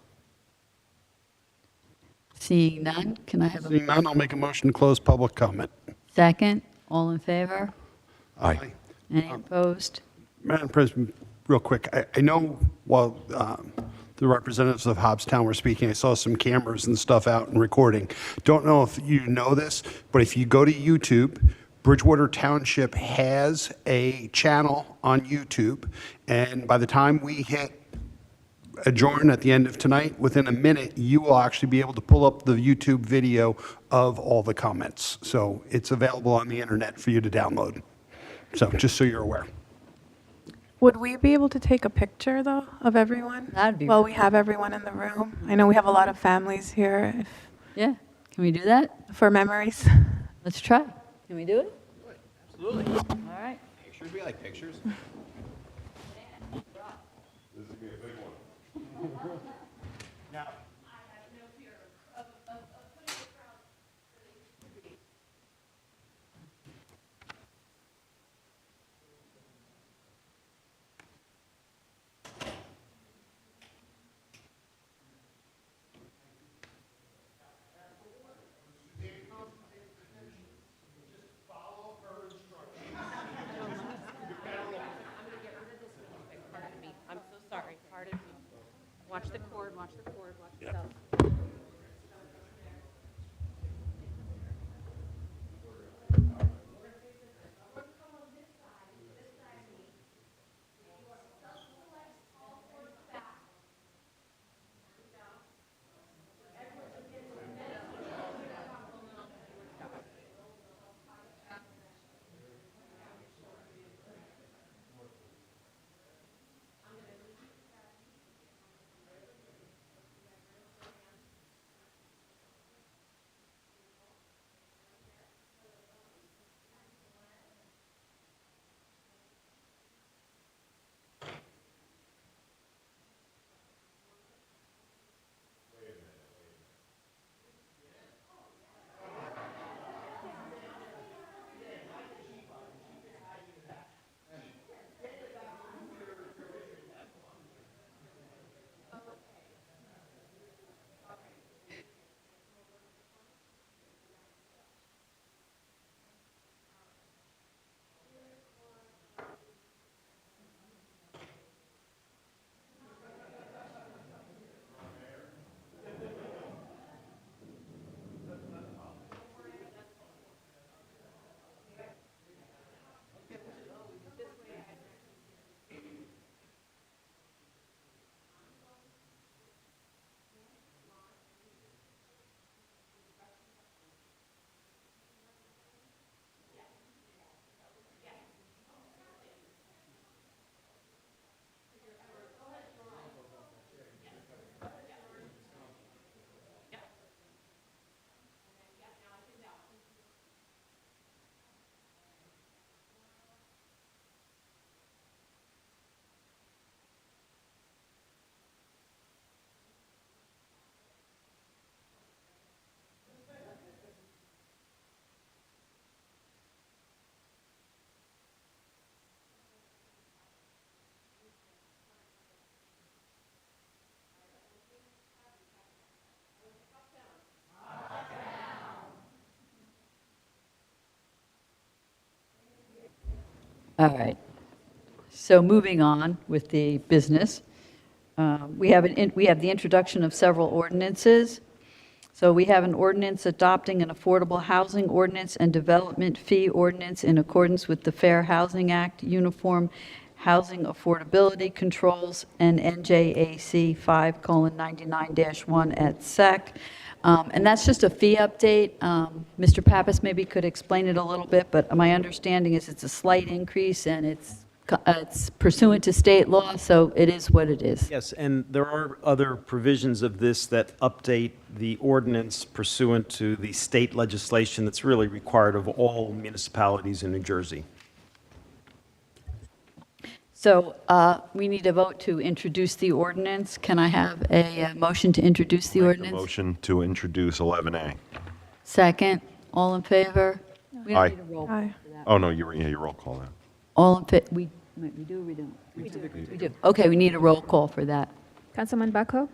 Seeing none, can I have a Seeing none, I'll make a motion to close public comment. second? All in favor? Aye. Any opposed? Madam President, real quick, I know while the representatives of Hobbstown were speaking, I saw some cameras and stuff out and recording. Don't know if you know this, but if you go to YouTube, Bridgewater Township has a channel on YouTube, and by the time we hit adjourn at the end of tonight, within a minute, you will actually be able to pull up the YouTube video of all the comments. So it's available on the internet for you to download. So just so you're aware. Would we be able to take a picture, though, of everyone? That'd be Well, really we have everyone in the room. I know we have a lot of families here Yeah, can we do that? for memories. Let's try. Can we do it? absolutely. All right. Pictures, we like pictures. I'm so sorry. Pardon me. Watch the cord, watch the cord, watch the cell. All right. So moving on with the business, we have the introduction of several ordinances. So we have an ordinance adopting an affordable housing ordinance and development fee ordinance in accordance with the Fair Housing Act, Uniform Housing Affordability Controls, and NJAC 5:99-1 et sec. And that's just a fee update. Mr. Pappas maybe could explain it a little bit, but my understanding is it's a slight increase and it's pursuant to state law, so it is what it is. Yes, and there are other provisions of this that update the ordinance pursuant to the state legislation that's really required of all municipalities in New Jersey. So we need a vote to introduce the ordinance. Can I have a motion to introduce the Make a ordinance? motion to introduce 11A. Second, all in favor? We don't Aye. need a roll. Aye. Oh, no, you roll call that. All in fa, we do or we don't? We do. Okay, we need a roll call for that. Councilman Baco?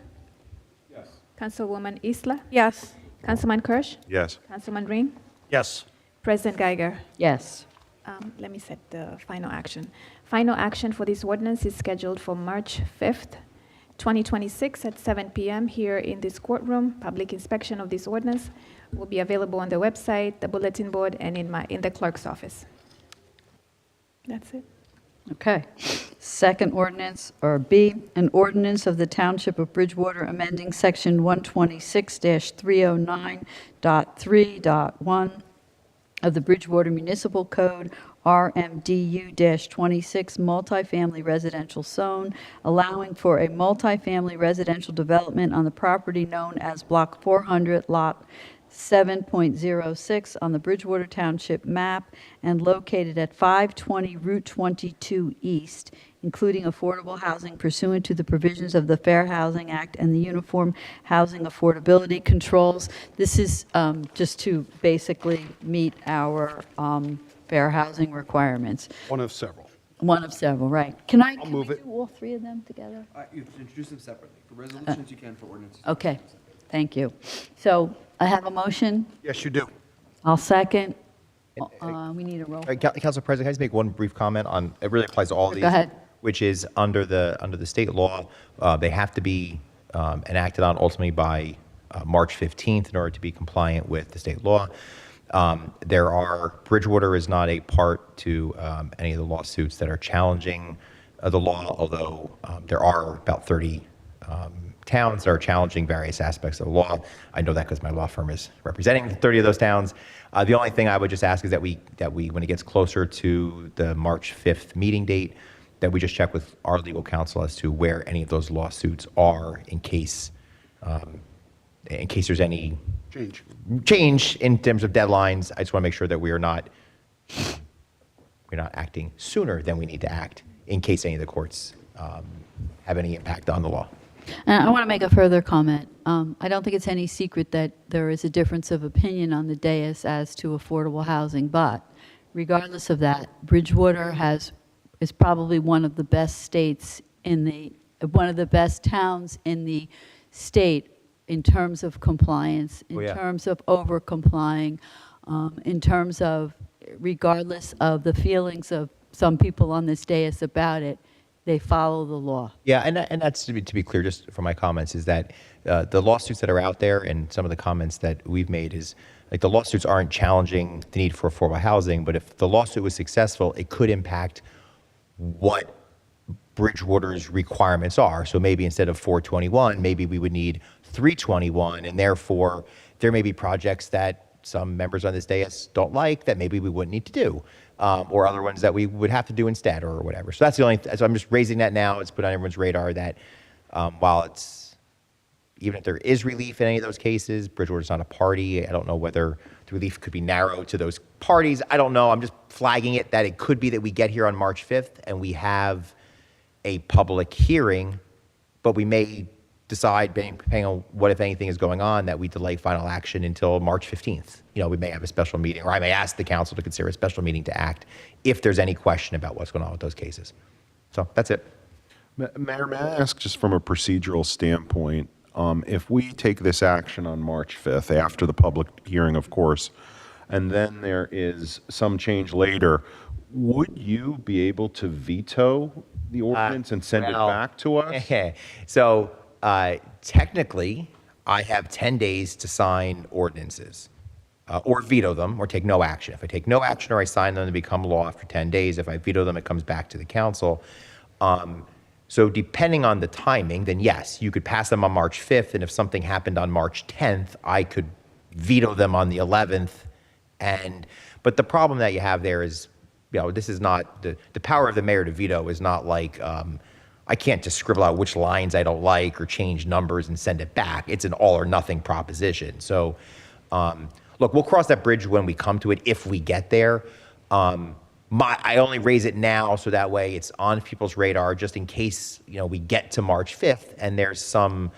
Yes. Councilwoman Isla? Yes. Councilman Kirsch? Yes. Councilman Ring? Yes. President Geiger? Yes. Let me set the final action. Final action for this ordinance is scheduled for March 5th, 2026 at 7 p.m. here in this courtroom. Public inspection of this ordinance will be available on the website, the bulletin board, and in the clerk's office. That's it. Okay. Second ordinance, or B, an ordinance of the Township of Bridgewater amending Section 126-309.3.1 of the Bridgewater Municipal Code, RMDU-26, multifamily residential zone, allowing for a multifamily residential development on the property known as Block 400, Lot 7.06 on the Bridgewater Township map and located at 520 Route 22 East, including affordable housing pursuant to the provisions of the Fair Housing Act and the Uniform Housing Affordability Controls. This is just to basically meet our fair housing requirements. One of several. One of several, right. Can we do all three of them together? You have to introduce them separately. For resolutions, you can. For ordinances. Okay, thank you. So I have a motion. Yes, you do. I'll second. We need a roll. Council President, can I just make one brief comment on, it really applies to all of these. Go ahead. Which is under the state law, they have to be enacted on ultimately by March 15th in order to be compliant with the state law. Bridgewater is not a part to any of the lawsuits that are challenging the law, although there are about 30 towns that are challenging various aspects of the law. I know that because my law firm is representing 30 of those towns. The only thing I would just ask is that we, when it gets closer to the March 5th meeting date, that we just check with our legal counsel as to where any of those lawsuits are in case there's any change in terms of deadlines. I just want to make sure that we're not acting sooner than we need to act in case any of the courts have any impact on the law. And I want to make a further comment. I don't think it's any secret that there is a difference of opinion on the dais as to affordable housing, but regardless of that, Bridgewater is probably one of the best one of the best towns in the state in terms of compliance, in terms of over-complying, in terms of, regardless of the feelings of some people on this dais about it, they follow the law. Yeah, and that's to be clear, just from my comments, is that the lawsuits that are out there and some of the comments that we've made is like the lawsuits aren't challenging the need for affordable housing, but if the lawsuit was successful, it could impact what Bridgewater's requirements are. So maybe instead of 421, maybe we would need 321, and therefore there may be projects that some members on this dais don't like that maybe we wouldn't need to do, or other ones that we would have to do instead or whatever. So that's the only, so I'm just raising that now. It's put on everyone's radar that while even if there is relief in any of those cases, Bridgewater's not a party. I don't know whether the relief could be narrow to those parties. I don't know. I'm just flagging it that it could be that we get here on March 5th and we have a public hearing, but we may decide, depending on what, if anything, is going on, that we delay final action until March 15th. We may have a special meeting, or I may ask the council to consider a special meeting to act if there's any question about what's going on with those cases. So that's it. Mayor, may I ask, just from a procedural standpoint, if we take this action on March 5th, after the public hearing, of course, and then there is some change later, would you be able to veto the ordinance and send it back to us? So technically, I have 10 days to sign ordinances or veto them or take no action. If I take no action or I sign them, they become law after 10 days. If I veto them, it comes back to the council. So depending on the timing, then yes, you could pass them on March 5th, and if something happened on March 10th, I could veto them on the 11th. But the problem that you have there is, this is not, the power of the mayor to veto is not like, I can't just scribble out which lines I don't like or change numbers and send it back. It's an all or nothing proposition. So, look, we'll cross that bridge when we come to it, if we get there. I only raise it now so that way it's on people's radar, just in case, we get to March 5th and there's some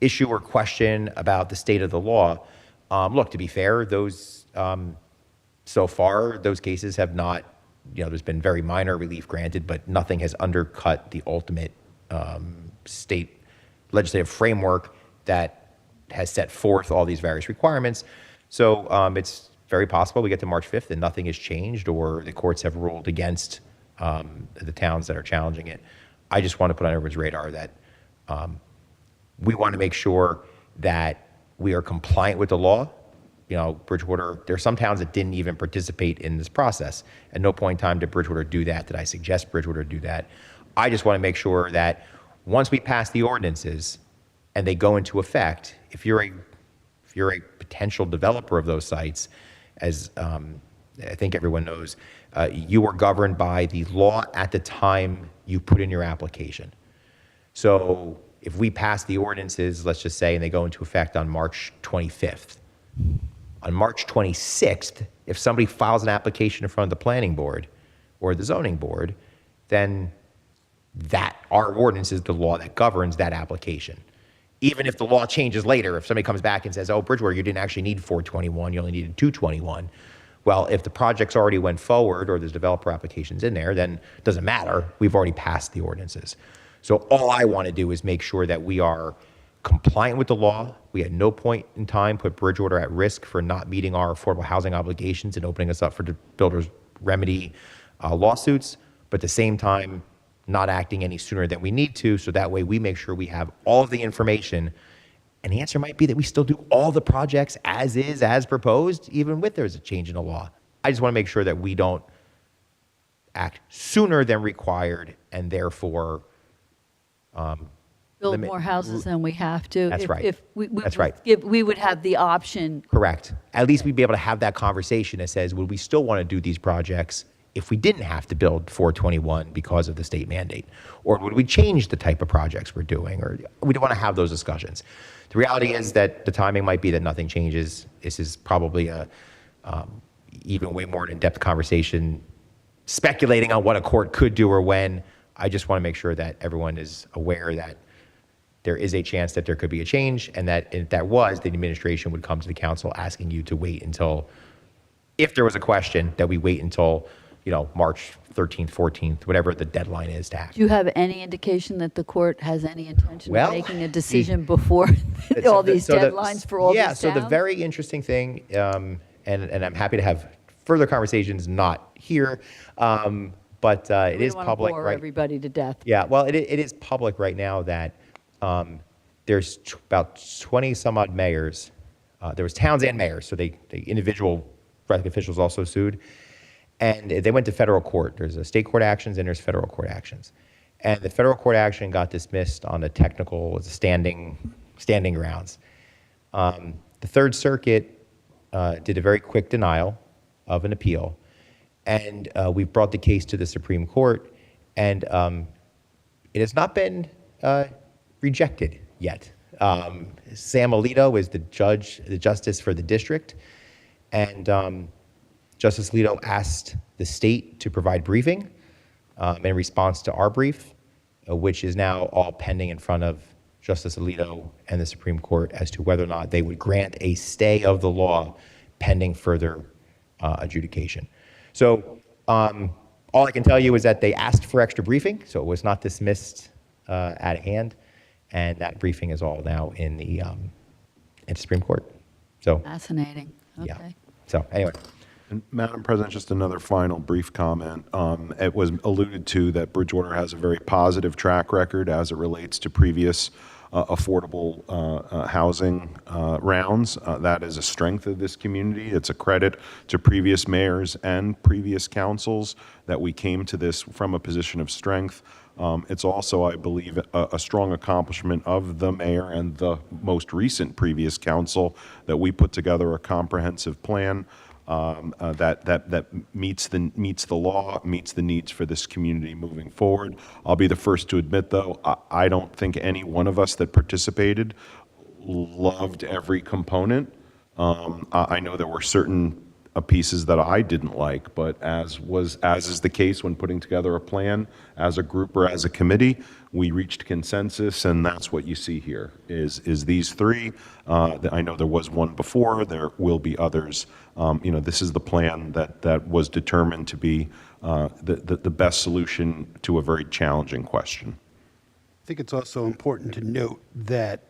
issue or question about the state of the law. Look, to be fair, those, so far, those cases have not, there's been very minor relief granted, but nothing has undercut the ultimate state legislative framework that has set forth all these various requirements. So it's very possible we get to March 5th and nothing has changed, or the courts have ruled against the towns that are challenging it. I just want to put on everyone's radar that we want to make sure that we are compliant with the law. Bridgewater, there are some towns that didn't even participate in this process. At no point in time did Bridgewater do that. Did I suggest Bridgewater do that? I just want to make sure that once we pass the ordinances and they go into effect, if you're a potential developer of those sites, as I think everyone knows, you are governed by the law at the time you put in your application. So if we pass the ordinances, let's just say, and they go into effect on March 25th, on March 26th, if somebody files an application in front of the planning board or the zoning board, then our ordinance is the law that governs that application. Even if the law changes later, if somebody comes back and says, oh, Bridgewater, you didn't actually need 421, you only needed 221. Well, if the project's already went forward or there's developer applications in there, then it doesn't matter. We've already passed the ordinances. So all I want to do is make sure that we are compliant with the law. We at no point in time put Bridgewater at risk for not meeting our affordable housing obligations and opening us up for the builders remedy lawsuits. But at the same time, not acting any sooner than we need to, so that way we make sure we have all of the information. And the answer might be that we still do all the projects as is, as proposed, even with there's a change in the law. I just want to make sure that we don't act sooner than required and therefore Build limit- more houses than we have to. That's right. If That's right. We would have the option. Correct. At least we'd be able to have that conversation that says, would we still want to do these projects if we didn't have to build 421 because of the state mandate? Or would we change the type of projects we're doing? Or we don't want to have those discussions. The reality is that the timing might be that nothing changes. This is probably a even way more in-depth conversation, speculating on what a court could do or when. I just want to make sure that everyone is aware that there is a chance that there could be a change, and that if that was, the administration would come to the council asking you to wait until, if there was a question, that we wait until, March 13th, 14th, whatever the deadline is to act. Do you have any indication that the court has any intention Well, of making a decision before all these deadlines for all these towns? Yeah, so the very interesting thing, and I'm happy to have further conversations, not here, but it is public, Bore right? everybody to death. Yeah, well, it is public right now that there's about 20 some odd mayors. There was towns and mayors, so the individual elected officials also sued. And they went to federal court. There's a state court actions and there's federal court actions. And the federal court action got dismissed on a technical, standing grounds. The Third Circuit did a very quick denial of an appeal. And we brought the case to the Supreme Court. And it has not been rejected yet. Sam Alito is the justice for the district. And Justice Alito asked the state to provide briefing in response to our brief, which is now all pending in front of Justice Alito and the Supreme Court as to whether or not they would grant a stay of the law pending further adjudication. So all I can tell you is that they asked for extra briefing, so it was not dismissed at hand, and that briefing is all now in the Supreme Court. So Fascinating. yeah. Okay. So anyway. And Madam President, just another final brief comment. It was alluded to that Bridgewater has a very positive track record as it relates to previous affordable housing rounds. That is a strength of this community. It's a credit to previous mayors and previous councils that we came to this from a position of strength. It's also, I believe, a strong accomplishment of the mayor and the most recent previous council that we put together a comprehensive plan that meets the law, meets the needs for this community moving forward. I'll be the first to admit, though, I don't think any one of us that participated loved every component. I know there were certain pieces that I didn't like, but as is the case when putting together a plan as a group or as a committee, we reached consensus, and that's what you see here is these three. I know there was one before, there will be others. This is the plan that was determined to be the best solution to a very challenging question. I think it's also important to note that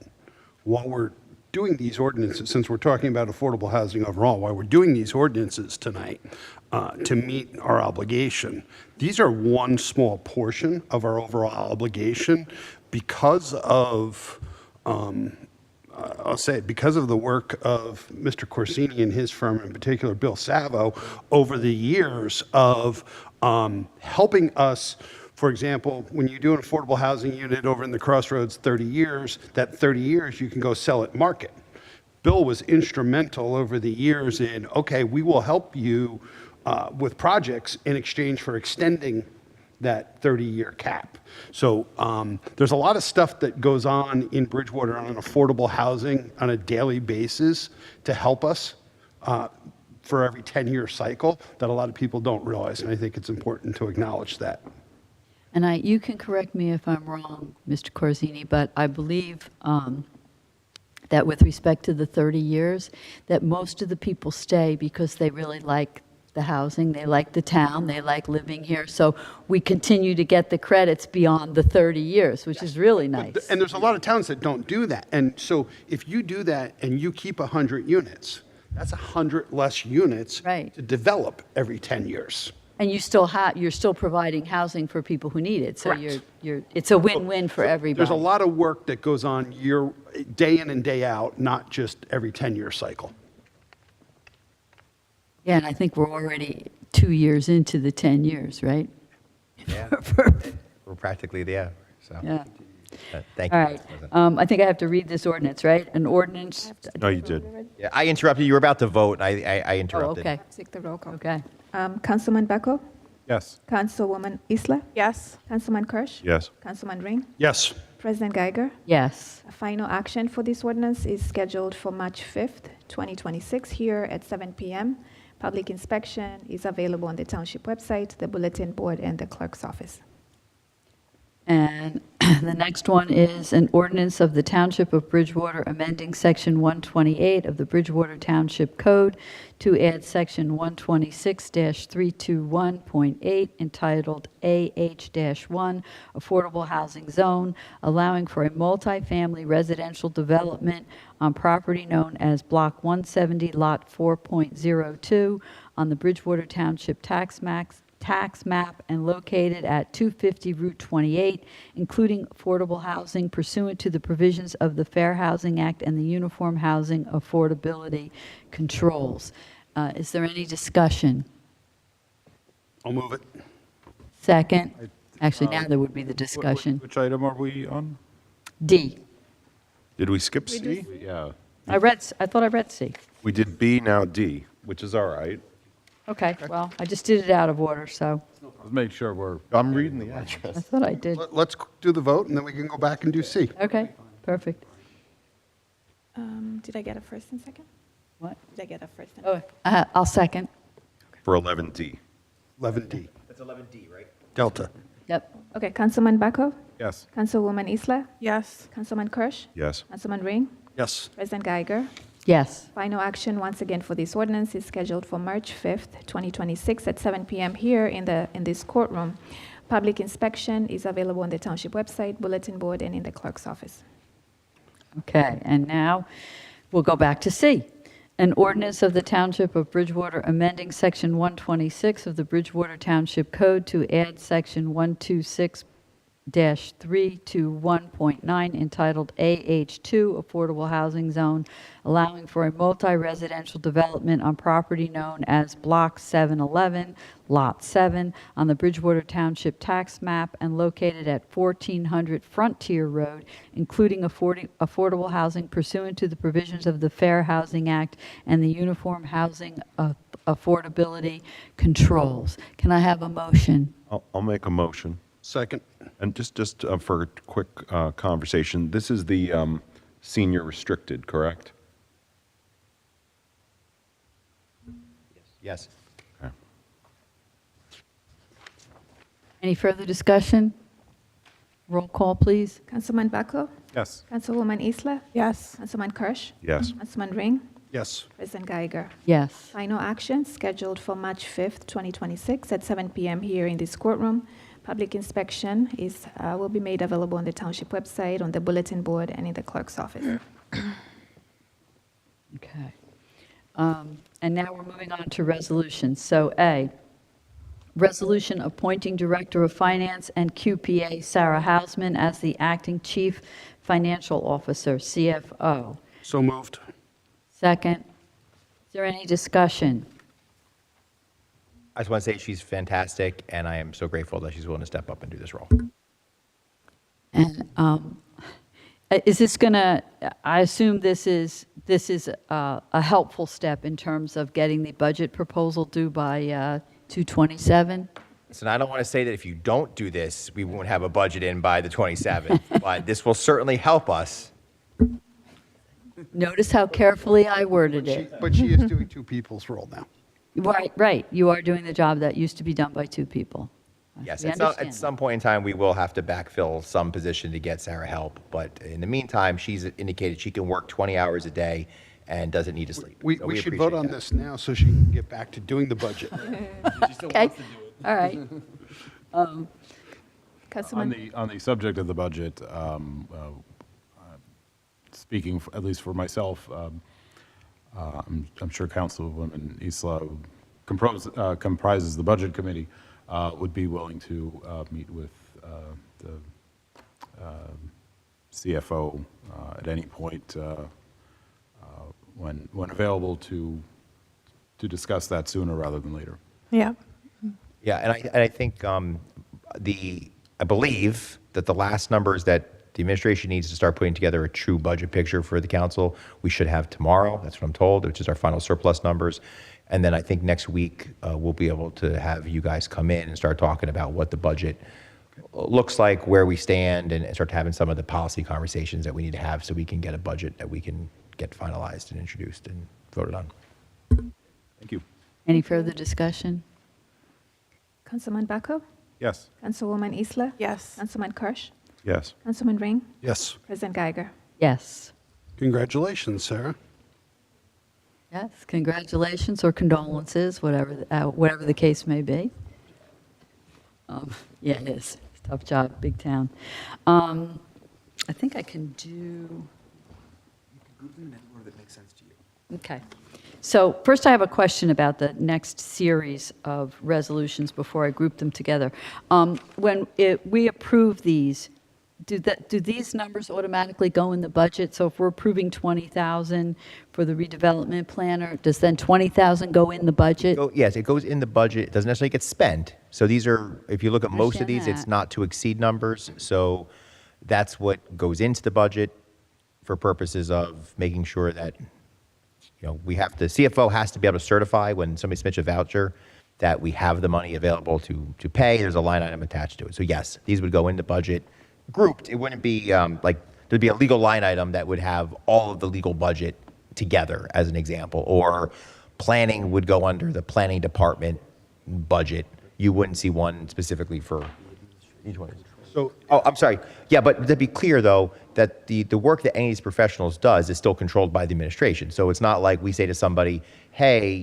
while we're doing these ordinances, since we're talking about affordable housing overall, while we're doing these ordinances tonight to meet our obligation, these are one small portion of our overall obligation because of, I'll say it, because of the work of Mr. Corsini and his firm, in particular Bill Savo, over the years of helping us. For example, when you do an affordable housing unit over in the Crossroads 30 years, that 30 years you can go sell at market. Bill was instrumental over the years in, okay, we will help you with projects in exchange for extending that 30-year cap. So there's a lot of stuff that goes on in Bridgewater on affordable housing on a daily basis to help us for every 10-year cycle that a lot of people don't realize, and I think it's important to acknowledge that. And you can correct me if I'm wrong, Mr. Corsini, but I believe that with respect to the 30 years, that most of the people stay because they really like the housing, they like the town, they like living here. So we continue to get the credits beyond the 30 years, which is really nice. And there's a lot of towns that don't do that. And so if you do that and you keep 100 units, that's 100 less units Right. to develop every 10 years. And you're still providing housing for people who need it, so Correct. it's a win-win for everybody. There's a lot of work that goes on day in and day out, not just every 10-year cycle. Yeah, and I think we're already 2 years into the 10 years, right? Yeah, we're practically there, so. Yeah. Thank All you. right. Mr. President. I think I have to read this ordinance, right? An ordinance, No, you did. Yeah, I interrupted, you were about to vote, and I oh, interrupted. okay, Take the roll call. okay. Councilman Beckel? Yes. Councilwoman Isla? Yes. Councilman Kirsch? Yes. Councilman Ring? Yes. President Geiger? Yes. A final action for this ordinance is scheduled for March 5th, 2026, here at 7 p.m. Public inspection is available on the township website, the bulletin board, and the clerk's office. And the next one is an ordinance of the Township of Bridgewater amending Section 128 of the Bridgewater Township Code to add Section 126-321.8 entitled AH-1 Affordable Housing Zone, allowing for a multifamily residential development on property known as Block 170, Lot 4.02 on the Bridgewater Township tax map and located at 250 Route 28, including affordable housing pursuant to the provisions of the Fair Housing Act and the Uniform Housing Affordability Controls. Is there any discussion? I'll move it. Second? Actually, now there would be the discussion. Which item are we on? D. Did we skip C? Yeah. I thought I read C. We did B, now D, which is all right. Okay, well, I just did it out of order, so Let's make sure we're. I'm reading the I address. thought I did. Let's do the vote, and then we can go back and do C. Okay, perfect. Did I get a first and second? What? Did I get a first and Oh, I'll second. For 11D. 11D. That's 11D, right? Delta. Yep. Okay, Councilman Beckel? Yes. Councilwoman Isla? Yes. Councilman Kirsch? Yes. Councilman Ring? Yes. President Geiger? Yes. Final action, once again, for this ordinance is scheduled for March 5th, 2026, at 7 p.m. here in this courtroom. Public inspection is available on the township website, bulletin board, and in the clerk's office. Okay, and now we'll go back to C. An ordinance of the Township of Bridgewater amending Section 126 of the Bridgewater Township Code to add Section 126-321.9 entitled AH2 Affordable Housing Zone, allowing for a multi-residential development on property known as Block 711, Lot 7, on the Bridgewater Township tax map and located at 1400 Frontier Road, including affordable housing pursuant to the provisions of the Fair Housing Act and the Uniform Housing Affordability Controls. Can I have a motion? I'll make a motion. Second. And just for a quick conversation, this is the senior restricted, correct? Yes. Okay. Any further discussion? Roll call, please. Councilman Beckel? Yes. Councilwoman Isla? Yes. Councilman Kirsch? Yes. Councilman Ring? Yes. President Geiger? Yes. Final action scheduled for March 5th, 2026, at 7 p.m. here in this courtroom. Public inspection will be made available on the township website, on the bulletin board, and in the clerk's office. Okay. And now we're moving on to resolutions. So A, resolution appointing Director of Finance and QPA Sarah Hausman as the Acting Chief Financial Officer, CFO. So moved. Second, is there any discussion? I just want to say she's fantastic, and I am so grateful that she's willing to step up and do this role. And is this going to, I assume this is a helpful step in terms of getting the budget proposal due by 2/27? So I don't want to say that if you don't do this, we won't have a budget in by the 27th, but this will certainly help us. Notice how carefully I worded it. But she is doing two people's role now. Right. You are doing the job that used to be done by two people. Yes, We at understand some point in time, we will have to backfill some position to get Sarah help, but in the meantime, she's indicated she can work 20 hours a day and doesn't need to sleep. We So should vote appreciate on that. this now so she can get back to doing the budget. Okay, all right. Councilman, On the subject of the budget, speaking at least for myself, I'm sure Councilwoman Isla comprises the Budget Committee, would be willing to meet with the CFO at any point when available to discuss that sooner rather than later. Yeah. Yeah, and I think I believe that the last numbers that the administration needs to start putting together a true budget picture for the council, we should have tomorrow. That's what I'm told, which is our final surplus numbers. And then I think next week we'll be able to have you guys come in and start talking about what the budget looks like, where we stand, and start having some of the policy conversations that we need to have so we can get a budget that we can get finalized and introduced and voted on. Thank you. Any further discussion? Councilman Bacco? Yes. Councilwoman Isla? Yes. Councilman Kirsch? Yes. Councilman Ring? Yes. President Geiger? Yes. Congratulations, Sarah. Yes, congratulations or condolences, whatever the case may be. Yeah, it is. Tough job, big town. I think I can do, Group them in any order that makes sense to you. okay. So first I have a question about the next series of resolutions before I group them together. When we approve these, do these numbers automatically go in the budget? So if we're approving 20,000 for the redevelopment planner, does then 20,000 go in the budget? Yes, it goes in the budget. It doesn't necessarily get spent. So these are, if you look at most of Understand these, it's that. not to exceed numbers. So that's what goes into the budget for purposes of making sure that, we have the CFO has to be able to certify when somebody submits a voucher that we have the money available to pay. There's a line item attached to it. So yes, these would go into budget grouped. It wouldn't be there'd be a legal line item that would have all of the legal budget together, as an example, or planning would go under the planning department budget. You wouldn't see one specifically for each one. So Oh, I'm sorry. Yeah, but to be clear, though, that the work that any of these professionals does is still controlled by the administration. So it's not like we say to somebody, hey,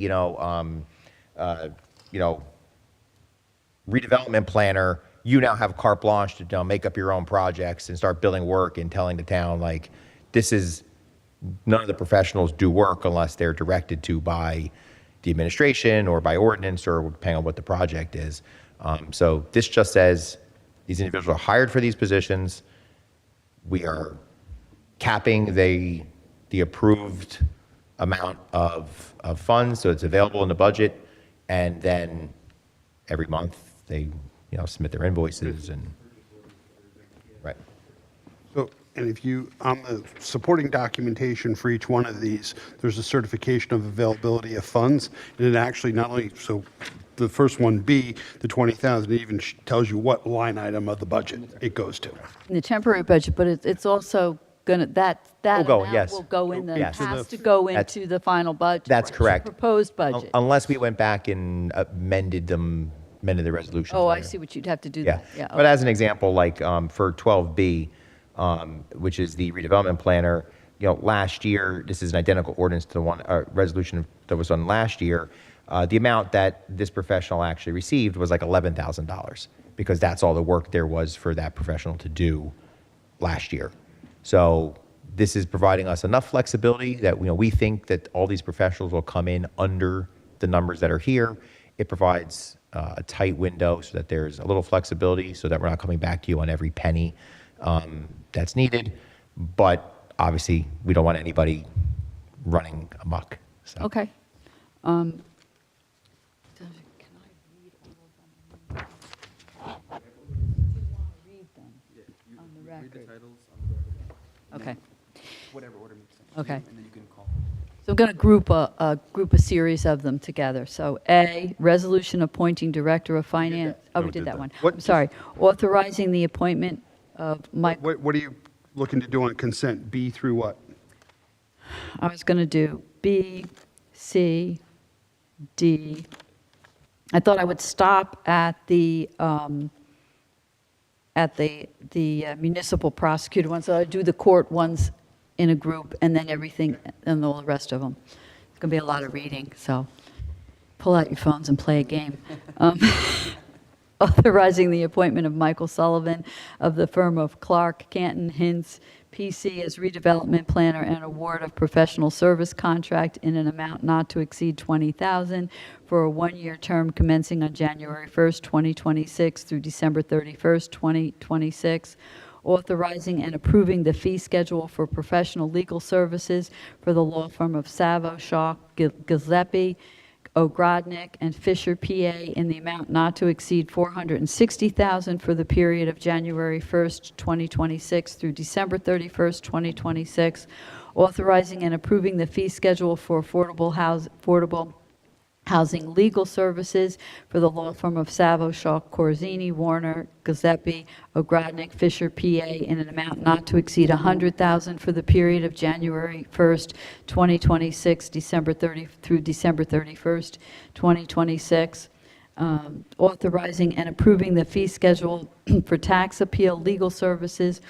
redevelopment planner, you now have carte blanche to make up your own projects and start building work and telling the town, like, none of the professionals do work unless they're directed to by the administration or by ordinance or depending on what the project is. So this just says these individuals are hired for these positions. We are capping the approved amount of funds, so it's available in the budget, and then every month they submit their invoices and right. So, and if you, on the supporting documentation for each one of these, there's a certification of availability of funds, and it actually not only, so the first one, B, the 20,000, it even tells you what line item of the budget it goes to. In the temporary budget, but it's also gonna, that Will go, amount yes. will go in Yes. has to go That's- into the final budget. That's the correct. Proposed budget. Unless we went back and amended the resolution. Oh, I see what you'd have to do Yeah, that. Yeah. but as an example, like for 12B, which is the redevelopment planner, last year, this is an identical ordinance to the one resolution that was done last year. The amount that this professional actually received was like $11,000 because that's all the work there was for that professional to do last year. So this is providing us enough flexibility that we think that all these professionals will come in under the numbers that are here. It provides a tight window so that there's a little flexibility so that we're not coming back to you on every penny that's needed. But obviously, we don't want anybody running amok. So. Okay. Can I read all of them? Read them on the Read the record. titles on the record. Okay. Whatever order makes sense. to Okay. you, And then you can call. So I'm going to group a series of them together. So A, resolution appointing director of finance. Oh, we did that one. What- I'm sorry. Authorizing the appointment of Mike. What are you looking to do on consent, B through what? I was going to do B, C, D. I thought I would stop at the municipal prosecutor one, so I'd do the court ones in a group, and then everything, and all the rest of them. It's going to be a lot of reading, so pull out your phones and play a game. Authorizing the appointment of Michael Sullivan of the firm of Clark, Canton, Hintz, PC as redevelopment planner and award of professional service contract in an amount not to exceed $20,000 for a one-year term commencing on January 1st, 2026 through December 31st, 2026. Authorizing and approving the fee schedule for professional legal services for the law firm of Savo, Shaw, Giuseppe, Ogrodnik, and Fisher, PA, in the amount not to exceed $460,000 for the period of January 1st, 2026 through December 31st, 2026. Authorizing and approving the fee schedule for affordable housing legal services for the law firm of Savo, Shaw, Corzini, Warner, Giuseppe, Ogrodnik, Fisher, PA, in an amount not to exceed $100,000 for the period of January 1st, 2026, through December 31st, 2026. Authorizing and approving the fee schedule for tax appeal legal services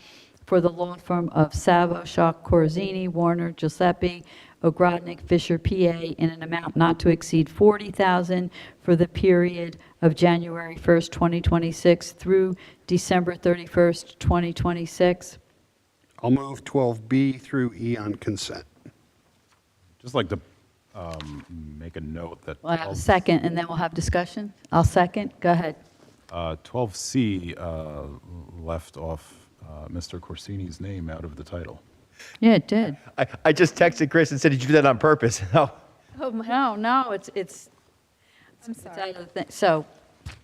for the law firm of Savo, Shaw, Corzini, Warner, Giuseppe, Ogrodnik, Fisher, PA, in an amount not to exceed $40,000 for the period of January 1st, 2026 through December 31st, 2026. I'll move 12B through E on consent. Just like to make a note that Well, I'll second, and then we'll have discussion. I'll second. Go ahead. 12C left off Mr. Corsini's name out of the title. Yeah, it did. I just texted Chris and said, did you do that on purpose? No. No, it's I'm out sorry. of the thing. So,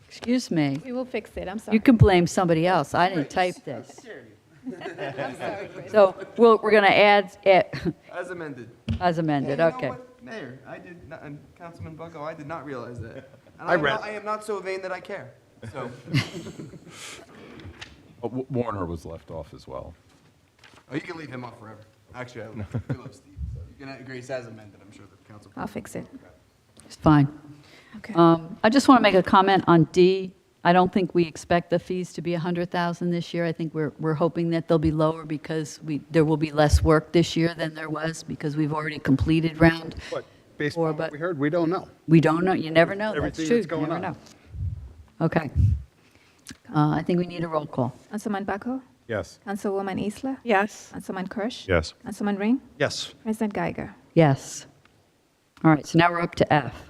excuse me. We will fix it. I'm sorry. You can blame somebody else. I didn't type this. So we're going to add As amended. as amended, Hey, you know okay. what, Mayor, I did not, and Councilman Bucko, I did not realize that. And I read- I am not so vain that I care, so. Warner was left off as well. Oh, you can leave him off forever. Actually, we love Steve, so you can agree as amended, I'm sure the council. I'll fix it. It's fine. Okay. I just want to make a comment on D. I don't think we expect the fees to be $100,000 this year. I think we're hoping that they'll be lower because there will be less work this year than there was because we've already completed round. But based Or, on what but- we heard, we don't know. We don't know. You never know. That's Everything true. that's going You never on. know. Okay. I think we need a roll call. Councilman Bucko? Yes. Councilwoman Isla? Yes. Councilman Kirsch? Yes. Councilman Ring? Yes. President Geiger? Yes. All right, so now we're up to F.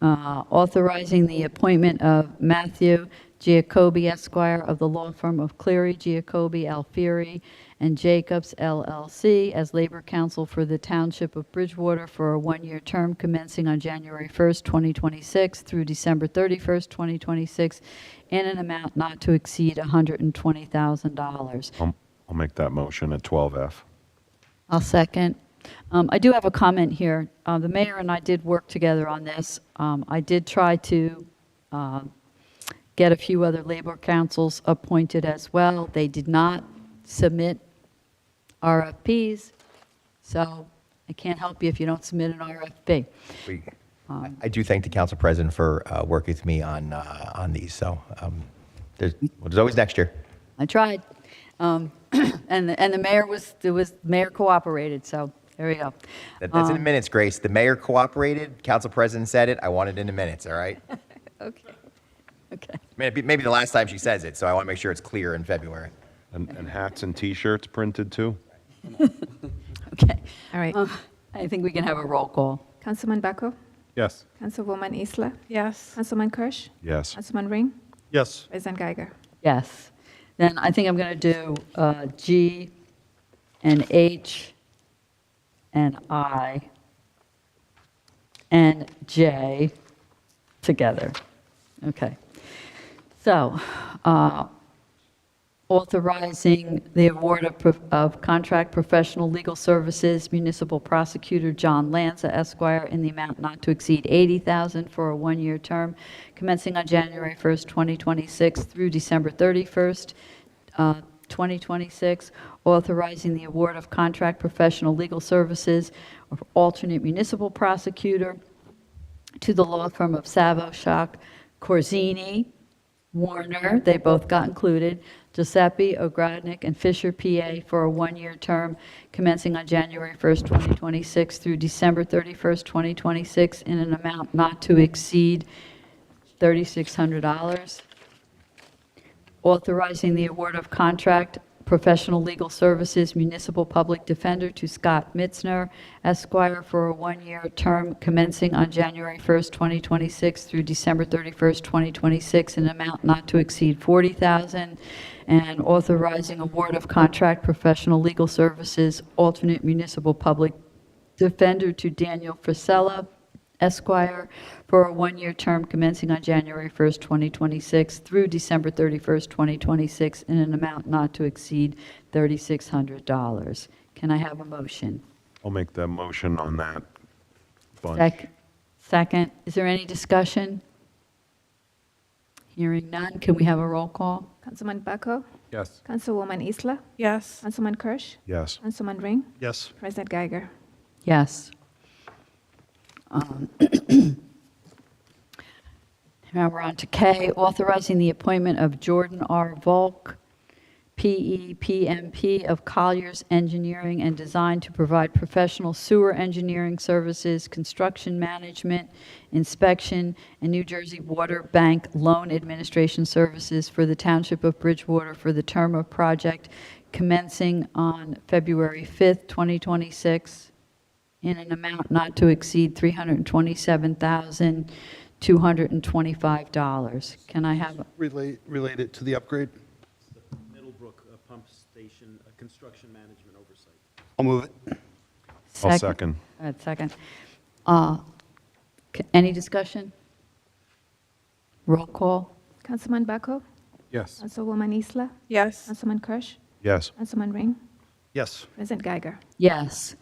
Authorizing the appointment of Matthew Giacobbe Esquire of the law firm of Cleary, Giacobbe, Alfieri, and Jacobs LLC as labor counsel for the Township of Bridgewater for a one-year term commencing on January 1st, 2026 through December 31st, 2026, in an amount not to exceed $120,000. I'll make that motion at 12F. I'll second. I do have a comment here. The mayor and I did work together on this. I did try to get a few other labor councils appointed as well. They did not submit RFPs, so I can't help you if you don't submit an RFP. I do thank the council president for working with me on these, so there's always next year. I tried. And the mayor cooperated, so there we go. That's in the minutes, Grace. The mayor cooperated, council president said it, I want it in the minutes, all right? Okay. Okay. Maybe the last time she says it, so I want to make sure it's clear in February. And hats and T-shirts printed too? Okay. All right. I think we can have a roll call. Councilman Bucko? Yes. Councilwoman Isla? Yes. Councilman Kirsch? Yes. Councilman Ring? Yes. President Geiger? Yes. Then I think I'm going to do G and H and I and J together. Okay. So, authorizing the award of contract professional legal services, municipal prosecutor John Lanza Esquire, in the amount not to exceed $80,000 for a one-year term, commencing on January 1st, 2026 through December 31st, 2026, authorizing the award of contract professional legal services of alternate municipal prosecutor to the law firm of Savo, Schock, Corzini, Warner, they both got included, Giuseppe, Ogrodnik, and Fisher, PA, for a one-year term commencing on January 1st, 2026 through December 31st, 2026, in an amount not to exceed $3,600. Authorizing the award of contract professional legal services municipal public defender to Scott Mitzner, Esquire, for a one-year term commencing on January 1st, 2026 through December 31st, 2026, in an amount not to exceed $40,000, and authorizing award of contract professional legal services alternate municipal public defender to Daniel Frisella, Esquire, for a one-year term commencing on January 1st, 2026 through December 31st, 2026, in an amount not to exceed $3,600. Can I have a motion? I'll make the motion on that bunch. Second. Is there any discussion? Hearing none, can we have a roll call? Councilman Baco? Yes. Councilwoman Isla? Yes. Councilman Kirsch? Yes. Councilman Ring? Yes. President Geiger? Yes. Now we're on to K, authorizing the appointment of Jordan R. Volk, PE, PMP of Colliers Engineering and Design to provide professional sewer engineering services, construction management, inspection, and New Jersey Water Bank Loan Administration Services for the Township of Bridgewater for the term of project commencing on February 5th, 2026, in an amount not to exceed $327,225. Can I have, Relate it to the upgrade? Middlebrook Pump Station Construction Management Oversight. I'll move it. I'll second. Second. Any discussion? Roll call? Councilman Baco? Yes. Councilwoman Isla? Yes. Councilman Kirsch? Yes. Councilman Ring? Yes. President Geiger? Yes.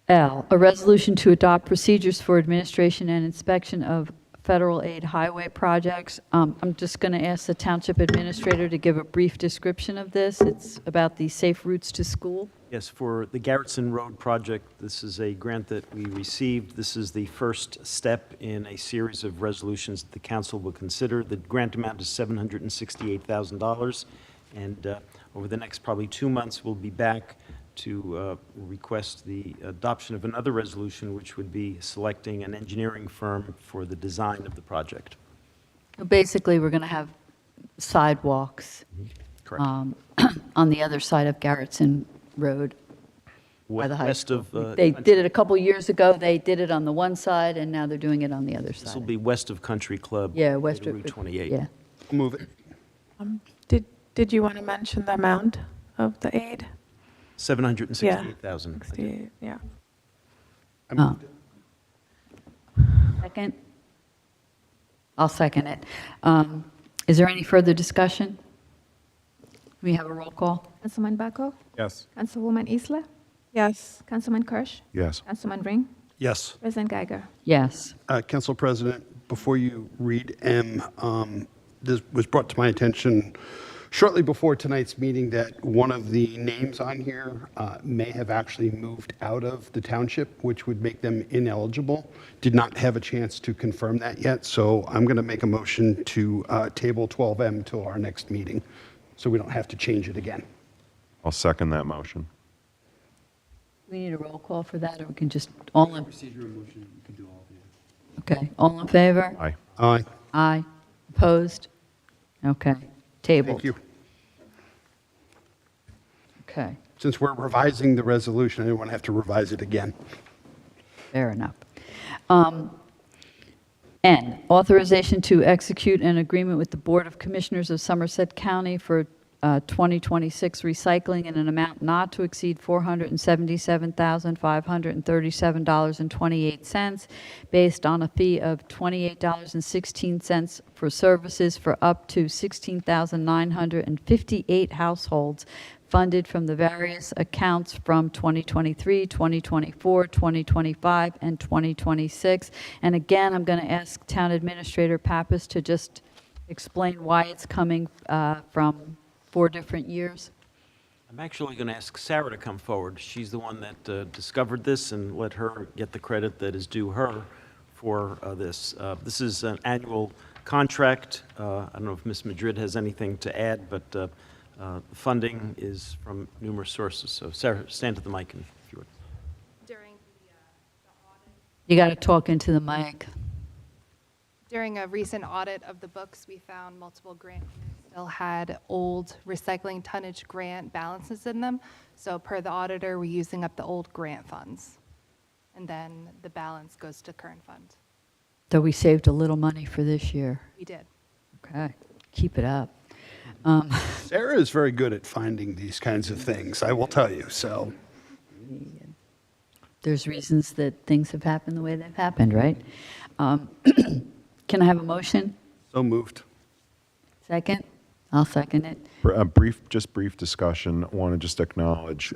L, a resolution to adopt procedures for administration and inspection of federal aid highway projects. I'm just going to ask the township administrator to give a brief description of this. It's about the safe routes to school. Yes, for the Garrettson Road project, this is a grant that we received. This is the first step in a series of resolutions that the council will consider. The grant amount is $768,000, and over the next probably 2 months, we'll be back to request the adoption of another resolution, which would be selecting an engineering firm for the design of the project. Basically, we're going to have sidewalks Correct. on the other side of Garrettson Road by the high West school. of, They did it a couple years ago. They did it on the one side, and now they're doing it on the other side. This will be west of Country Club. Yeah, west of Route 28. Yeah. I'll move it. Did you want to mention the amount of the aid? 768,000. 68, yeah. I moved it. Second? I'll second it. Is there any further discussion? We have a roll call? Councilman Baco? Yes. Councilwoman Isla? Yes. Councilman Kirsch? Yes. Councilman Ring? Yes. President Geiger? Yes. Council President, before you read M, this was brought to my attention shortly before tonight's meeting that one of the names on here may have actually moved out of the township, which would make them ineligible. Did not have a chance to confirm that yet, so I'm going to make a motion to table 12M till our next meeting, so we don't have to change it again. I'll second that motion. We need a roll call for that, or we can just, all in, Procedural motion, you can do all of it. okay, all in favor? Aye. Aye. Aye. Opposed? Okay. Tabled. Thank you. Okay, Since we're revising the resolution, I didn't want to have to revise it again. fair enough. N, authorization to execute an agreement with the Board of Commissioners of Somerset County for 2026 recycling in an amount not to exceed $477,537.28, based on a fee of $28.16 for services for up to 16,958 households, funded from the various accounts from 2023, 2024, 2025, and 2026. And again, I'm going to ask Town Administrator Pappas to just explain why it's coming from 4 different years. I'm actually going to ask Sarah to come forward. She's the one that discovered this, and let her get the credit that is due her for this. This is an annual contract. I don't know if Ms. Madrid has anything to add, but the funding is from numerous sources. So Sarah, stand to the mic if you would. During the audit, You got to talk into the mic. during a recent audit of the books, we found multiple grant still had old recycling tonnage grant balances in them. So per the auditor, we're using up the old grant funds. And then the balance goes to current fund. So we saved a little money for this year. We did. Okay, keep it up. Sarah is very good at finding these kinds of things, I will tell you, so. There's reasons that things have happened the way they've happened, right? Can I have a motion? So moved. Second? I'll second it. A brief discussion. I want to just acknowledge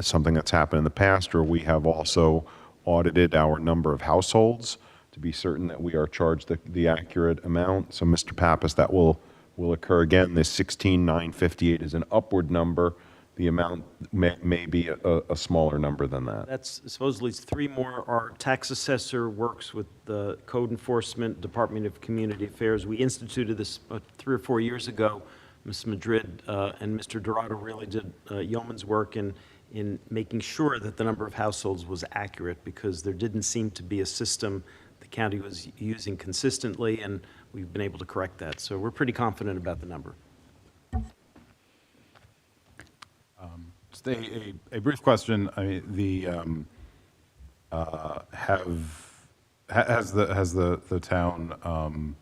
something that's happened in the past, where we have also audited our number of households to be certain that we are charged the accurate amount. So, Mr. Pappas, that will occur again. This 16,958 is an upward number. The amount may be a smaller number than that. That's supposedly 3 more. Our tax assessor works with the code enforcement, Department of Community Affairs. We instituted this 3 or 4 years ago. Ms. Madrid and Mr. Dorado really did yeoman's work in making sure that the number of households was accurate, because there didn't seem to be a system the county was using consistently, and we've been able to correct that. So we're pretty confident about the number. Just a brief question. I mean, has the town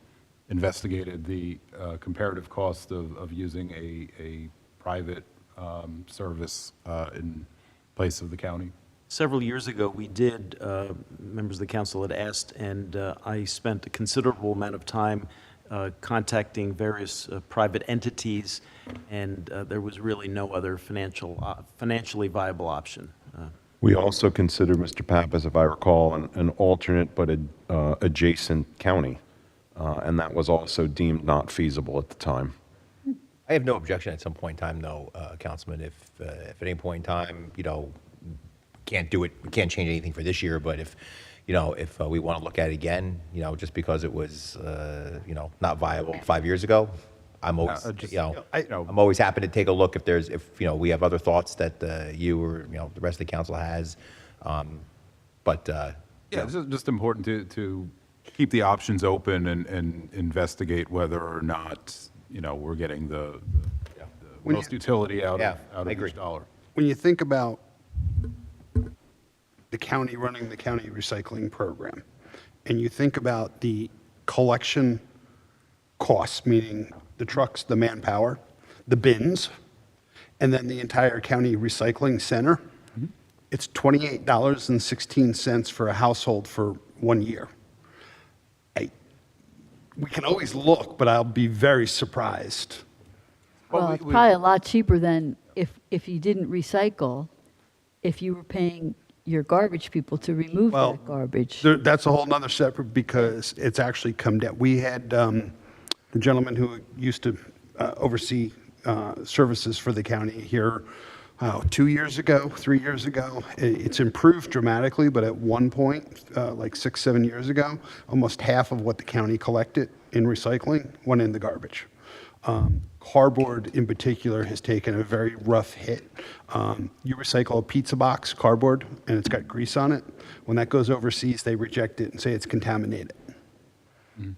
investigated the comparative cost of using a private service in place of the county? Several years ago, we did, members of the council had asked, and I spent a considerable amount of time contacting various private entities, and there was really no other financially viable option. We also considered, Mr. Pappas, if I recall, an alternate but adjacent county, and that was also deemed not feasible at the time. I have no objection at some point in time, though, Councilman, if at any point in time, can't do it, we can't change anything for this year, but if we want to look at it again, just because it was, not viable 5 years ago, I'm always, I'm always happy to take a look if we have other thoughts that you or, the rest of the council has. It's just important to keep the options open and investigate whether or not, we're getting the most utility out of each dollar. When you think about the county running the county recycling program, and you think about the collection costs, meaning the trucks, the manpower, the bins, and then the entire county recycling center, it's $28.16 for a household for 1 year. We can always look, but I'll be very surprised. Well, it's probably a lot cheaper than if you didn't recycle, if you were paying your garbage people to remove that garbage. That's a whole nother separate, because it's actually come down. We had the gentleman who used to oversee services for the county here 2 years ago, 3 years ago. It's improved dramatically, but at one point, like 6, 7 years ago, almost half of what the county collected in recycling went in the garbage. Cardboard in particular has taken a very rough hit. You recycle a pizza box, cardboard, and it's got grease on it. When that goes overseas, they reject it and say it's contaminated.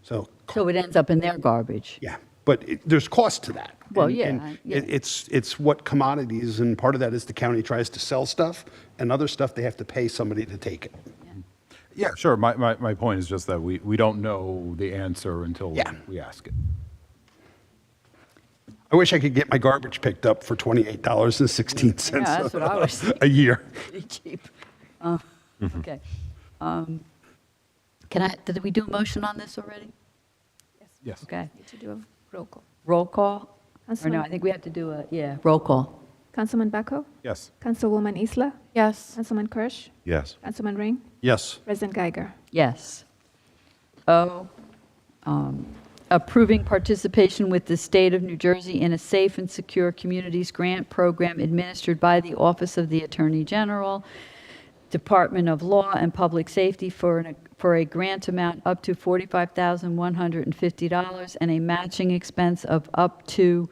So So it ends up in their garbage. yeah, but there's cost to that. Well, And- yeah, and yeah. It's what commodities, and part of that is the county tries to sell stuff, and other stuff they have to pay somebody to take it. Yeah, sure. My point is just that we don't know the answer until we ask it. I wish I could get my garbage picked up for $28.16 Yeah, that's what I was thinking. a year. Pretty cheap. Okay. Did we do a motion on this already? Yes. Okay. Need to do a roll call. Roll call? Or no, Councilman- I think we have to do roll call. Councilman Bacco? Yes. Councilwoman Isla? Yes. Councilman Kirsch? Yes. Councilman Ring? Yes. President Geiger? Yes. Approving participation with the State of New Jersey in a Safe and Secure Communities Grant Program administered by the Office of the Attorney General, Department of Law and Public Safety for a grant amount up to $45,150 and a matching expense of up to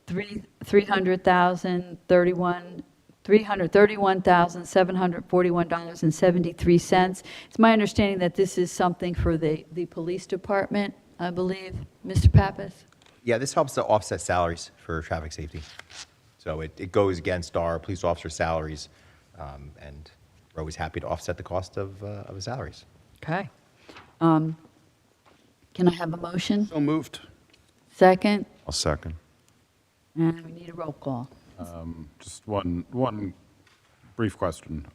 $331,741.73. It's my understanding that this is something for the police department, I believe. Mr. Pappas? Yeah, this helps to offset salaries for traffic safety. So it goes against our police officer salaries, and we're always happy to offset the cost of the salaries. Okay. Can I have a motion? So moved. Second? I'll second. And we need a roll call. Just one brief question.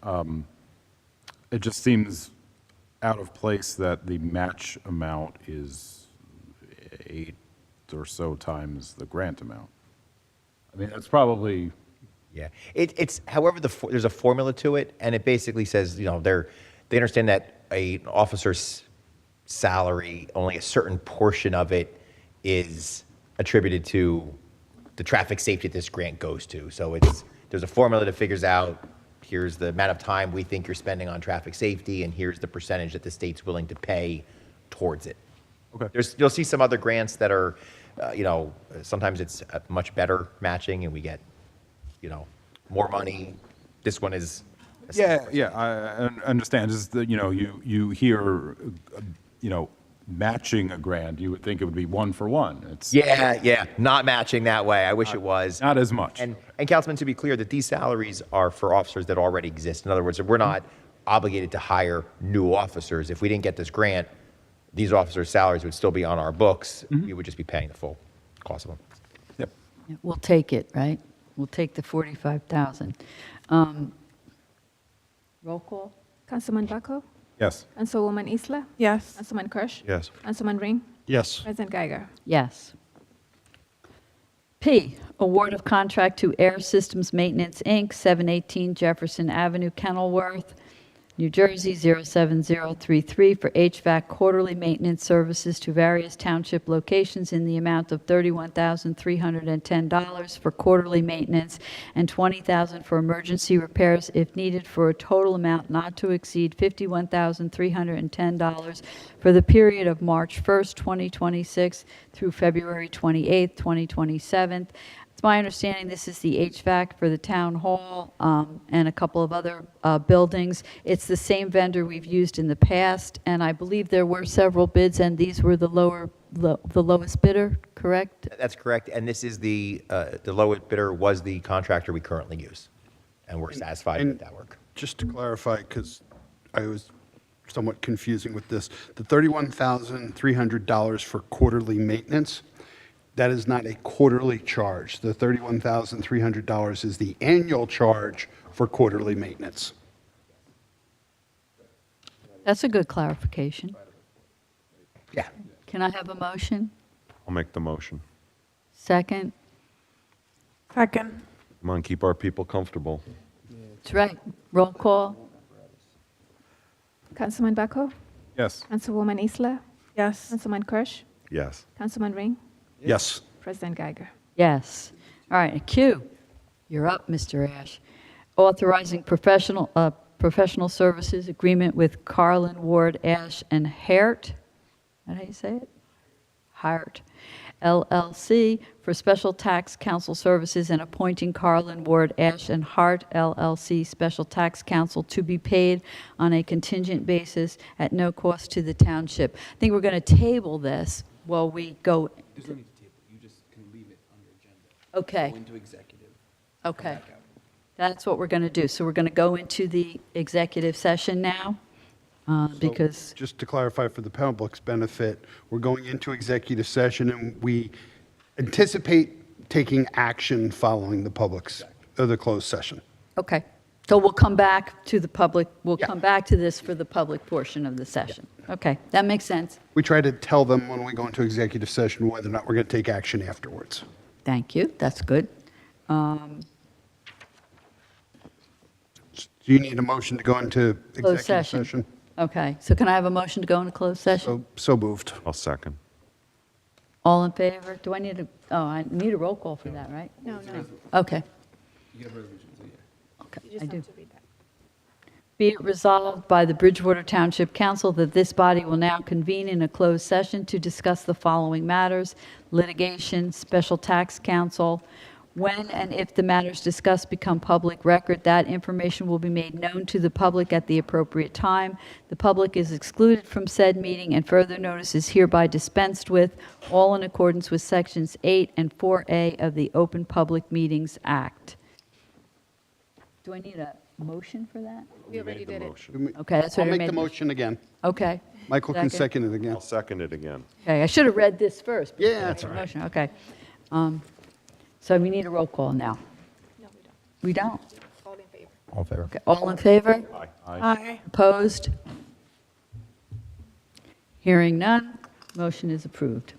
It just seems out of place that the match amount is 8 or so times the grant amount. I mean, that's probably, Yeah, it's however there's a formula to it, and it basically says they understand that an officer's salary, only a certain portion of it is attributed to the traffic safety this grant goes to. So there's a formula that figures out here's the amount of time we think you're spending on traffic safety, and here's the percentage that the state's willing to pay towards it. Okay. You'll see some other grants that are, sometimes it's a much better matching, and we get, more money. This one is. yeah, I understand. Just that, you hear, matching a grant, you would think it would be 1 for 1. It's Yeah, not matching that way. I wish it was. not as much. And Councilman, to be clear, that these salaries are for officers that already exist. In other words, we're not obligated to hire new officers. If we didn't get this grant, these officers' salaries would still be on our books. We would just be paying the full cost of them. Yep. Yeah, we'll take it, right? We'll take the 45,000. Roll call? Councilman Baco? Yes. Councilwoman Isla? Yes. Councilman Kirsch? Yes. Councilman Ring? Yes. President Geiger? Yes. P, award of contract to Air Systems Maintenance, Inc., 718 Jefferson Avenue, Kenilworth, New Jersey, 07033, for HVAC quarterly maintenance services to various township locations in the amount of $31,310 for quarterly maintenance and $20,000 for emergency repairs if needed, for a total amount not to exceed $51,310 for the period of March 1st, 2026 through February 28th, 2027. It's my understanding this is the HVAC for the town hall and a couple of other buildings. It's the same vendor we've used in the past, and I believe there were several bids, and these were the lowest bidder, correct? That's correct. And this is the lowest bidder was the contractor we currently use. And we're satisfied with that work. Just to clarify, because I was somewhat confusing with this, the $31,300 for quarterly maintenance, that is not a quarterly charge. The $31,300 is the annual charge for quarterly maintenance. That's a good clarification. Yeah. Can I have a motion? I'll make the motion. Second? Second. Come on, keep our people comfortable. That's right. Roll call? Councilman Baco? Yes. Councilwoman Isla? Yes. Councilman Kirsch? Yes. Councilman Ring? Yes. President Geiger? Yes. All right, Q, you're up, Mr. Ash. Authorizing professional services agreement with Carlin Ward Ash and Hart, is that how you say it? Hart, LLC, for special tax counsel services, and appointing Carlin Ward Ash and Hart, LLC, special tax counsel, to be paid on a contingent basis at no cost to the township. I think we're going to table this while we go. There's no need to table, you just can leave it on your agenda. Okay. Go into executive. Okay. Back out. That's what we're going to do. So we're going to go into the executive session now, because, Just to clarify for the public's benefit, we're going into executive session and we anticipate taking action following the closed session. okay. So we'll come back to the public, we'll Yeah. come back to this for the public portion of the session. Okay, that makes sense. We try to tell them when we go into executive session whether or not we're going to take action afterwards. Thank you, that's good. Do you need a motion to go into Closed executive session. session? Okay, so can I have a motion to go into closed session? So moved. I'll second. All in favor? Do I need a, I need a roll call for that, right? No, no. Okay. You have resolutions, so yeah. Okay, You just I do. have to read that. Be it resolved by the Bridgewater Township Council that this body will now convene in a closed session to discuss the following matters: litigation, special tax counsel, When and if the matters discussed become public record, that information will be made known to the public at the appropriate time. The public is excluded from said meeting, and further notice is hereby dispensed with, all in accordance with Sections 8 and 4A of the Open Public Meetings Act. Do I need a motion for that? We already did it. Okay, that's what I'll I make the made. motion again. Okay. Michael can second it again. I'll second it again. Okay, I should have read this first. before Yeah, I that's made the all right. motion. Okay. So we need a roll call now. No, we don't. We don't? All in favor. All in favor? Okay, all in favor? Aye. Opposed? Hearing none, motion is approved.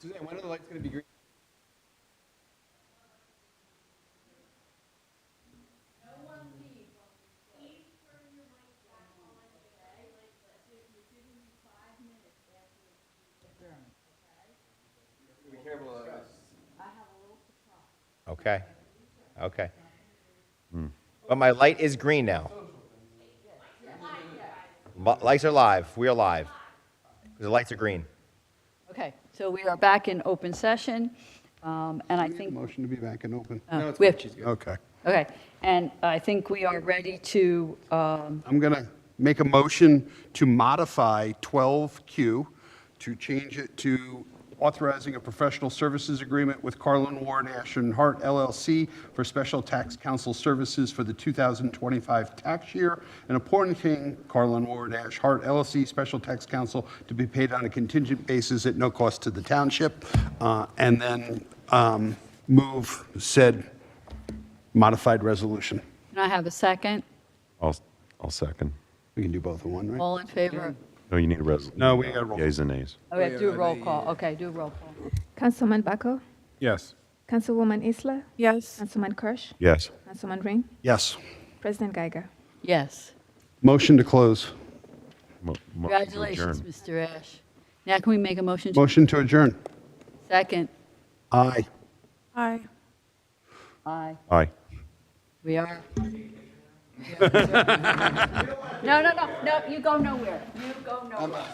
Suzanne, when are the lights going to be green? Be careful of this. Okay, okay. But my light is green now. Lights are live, we are live. The lights are green. Okay, so we are back in open session, and I think, Motion to be back and open. we have, Okay. okay, and I think we are ready to, I'm going to make a motion to modify 12Q to change it to authorizing a professional services agreement with Carlin Ward Ashton Hart LLC for special tax counsel services for the 2025 tax year, and appointing Carlin Ward Ash Hart LLC special tax counsel to be paid on a contingent basis at no cost to the township, and then move said modified resolution. can I have a second? I'll second. We can do both in one, right? All in favor? No, you need a resolution. No, we got to roll. Yeas and nays. Okay, do a roll call. Okay, do a roll call. Councilman Baco? Yes. Councilwoman Isla? Yes. Councilman Kirsch? Yes. Councilman Ring? Yes. President Geiger? Yes. Motion to close. Motion to Congratulations, adjourn. Mr. Ash. Now can we make a motion to Motion to adjourn. second? Aye. Aye. Aye. Aye. We are. No, you go nowhere. You go nowhere.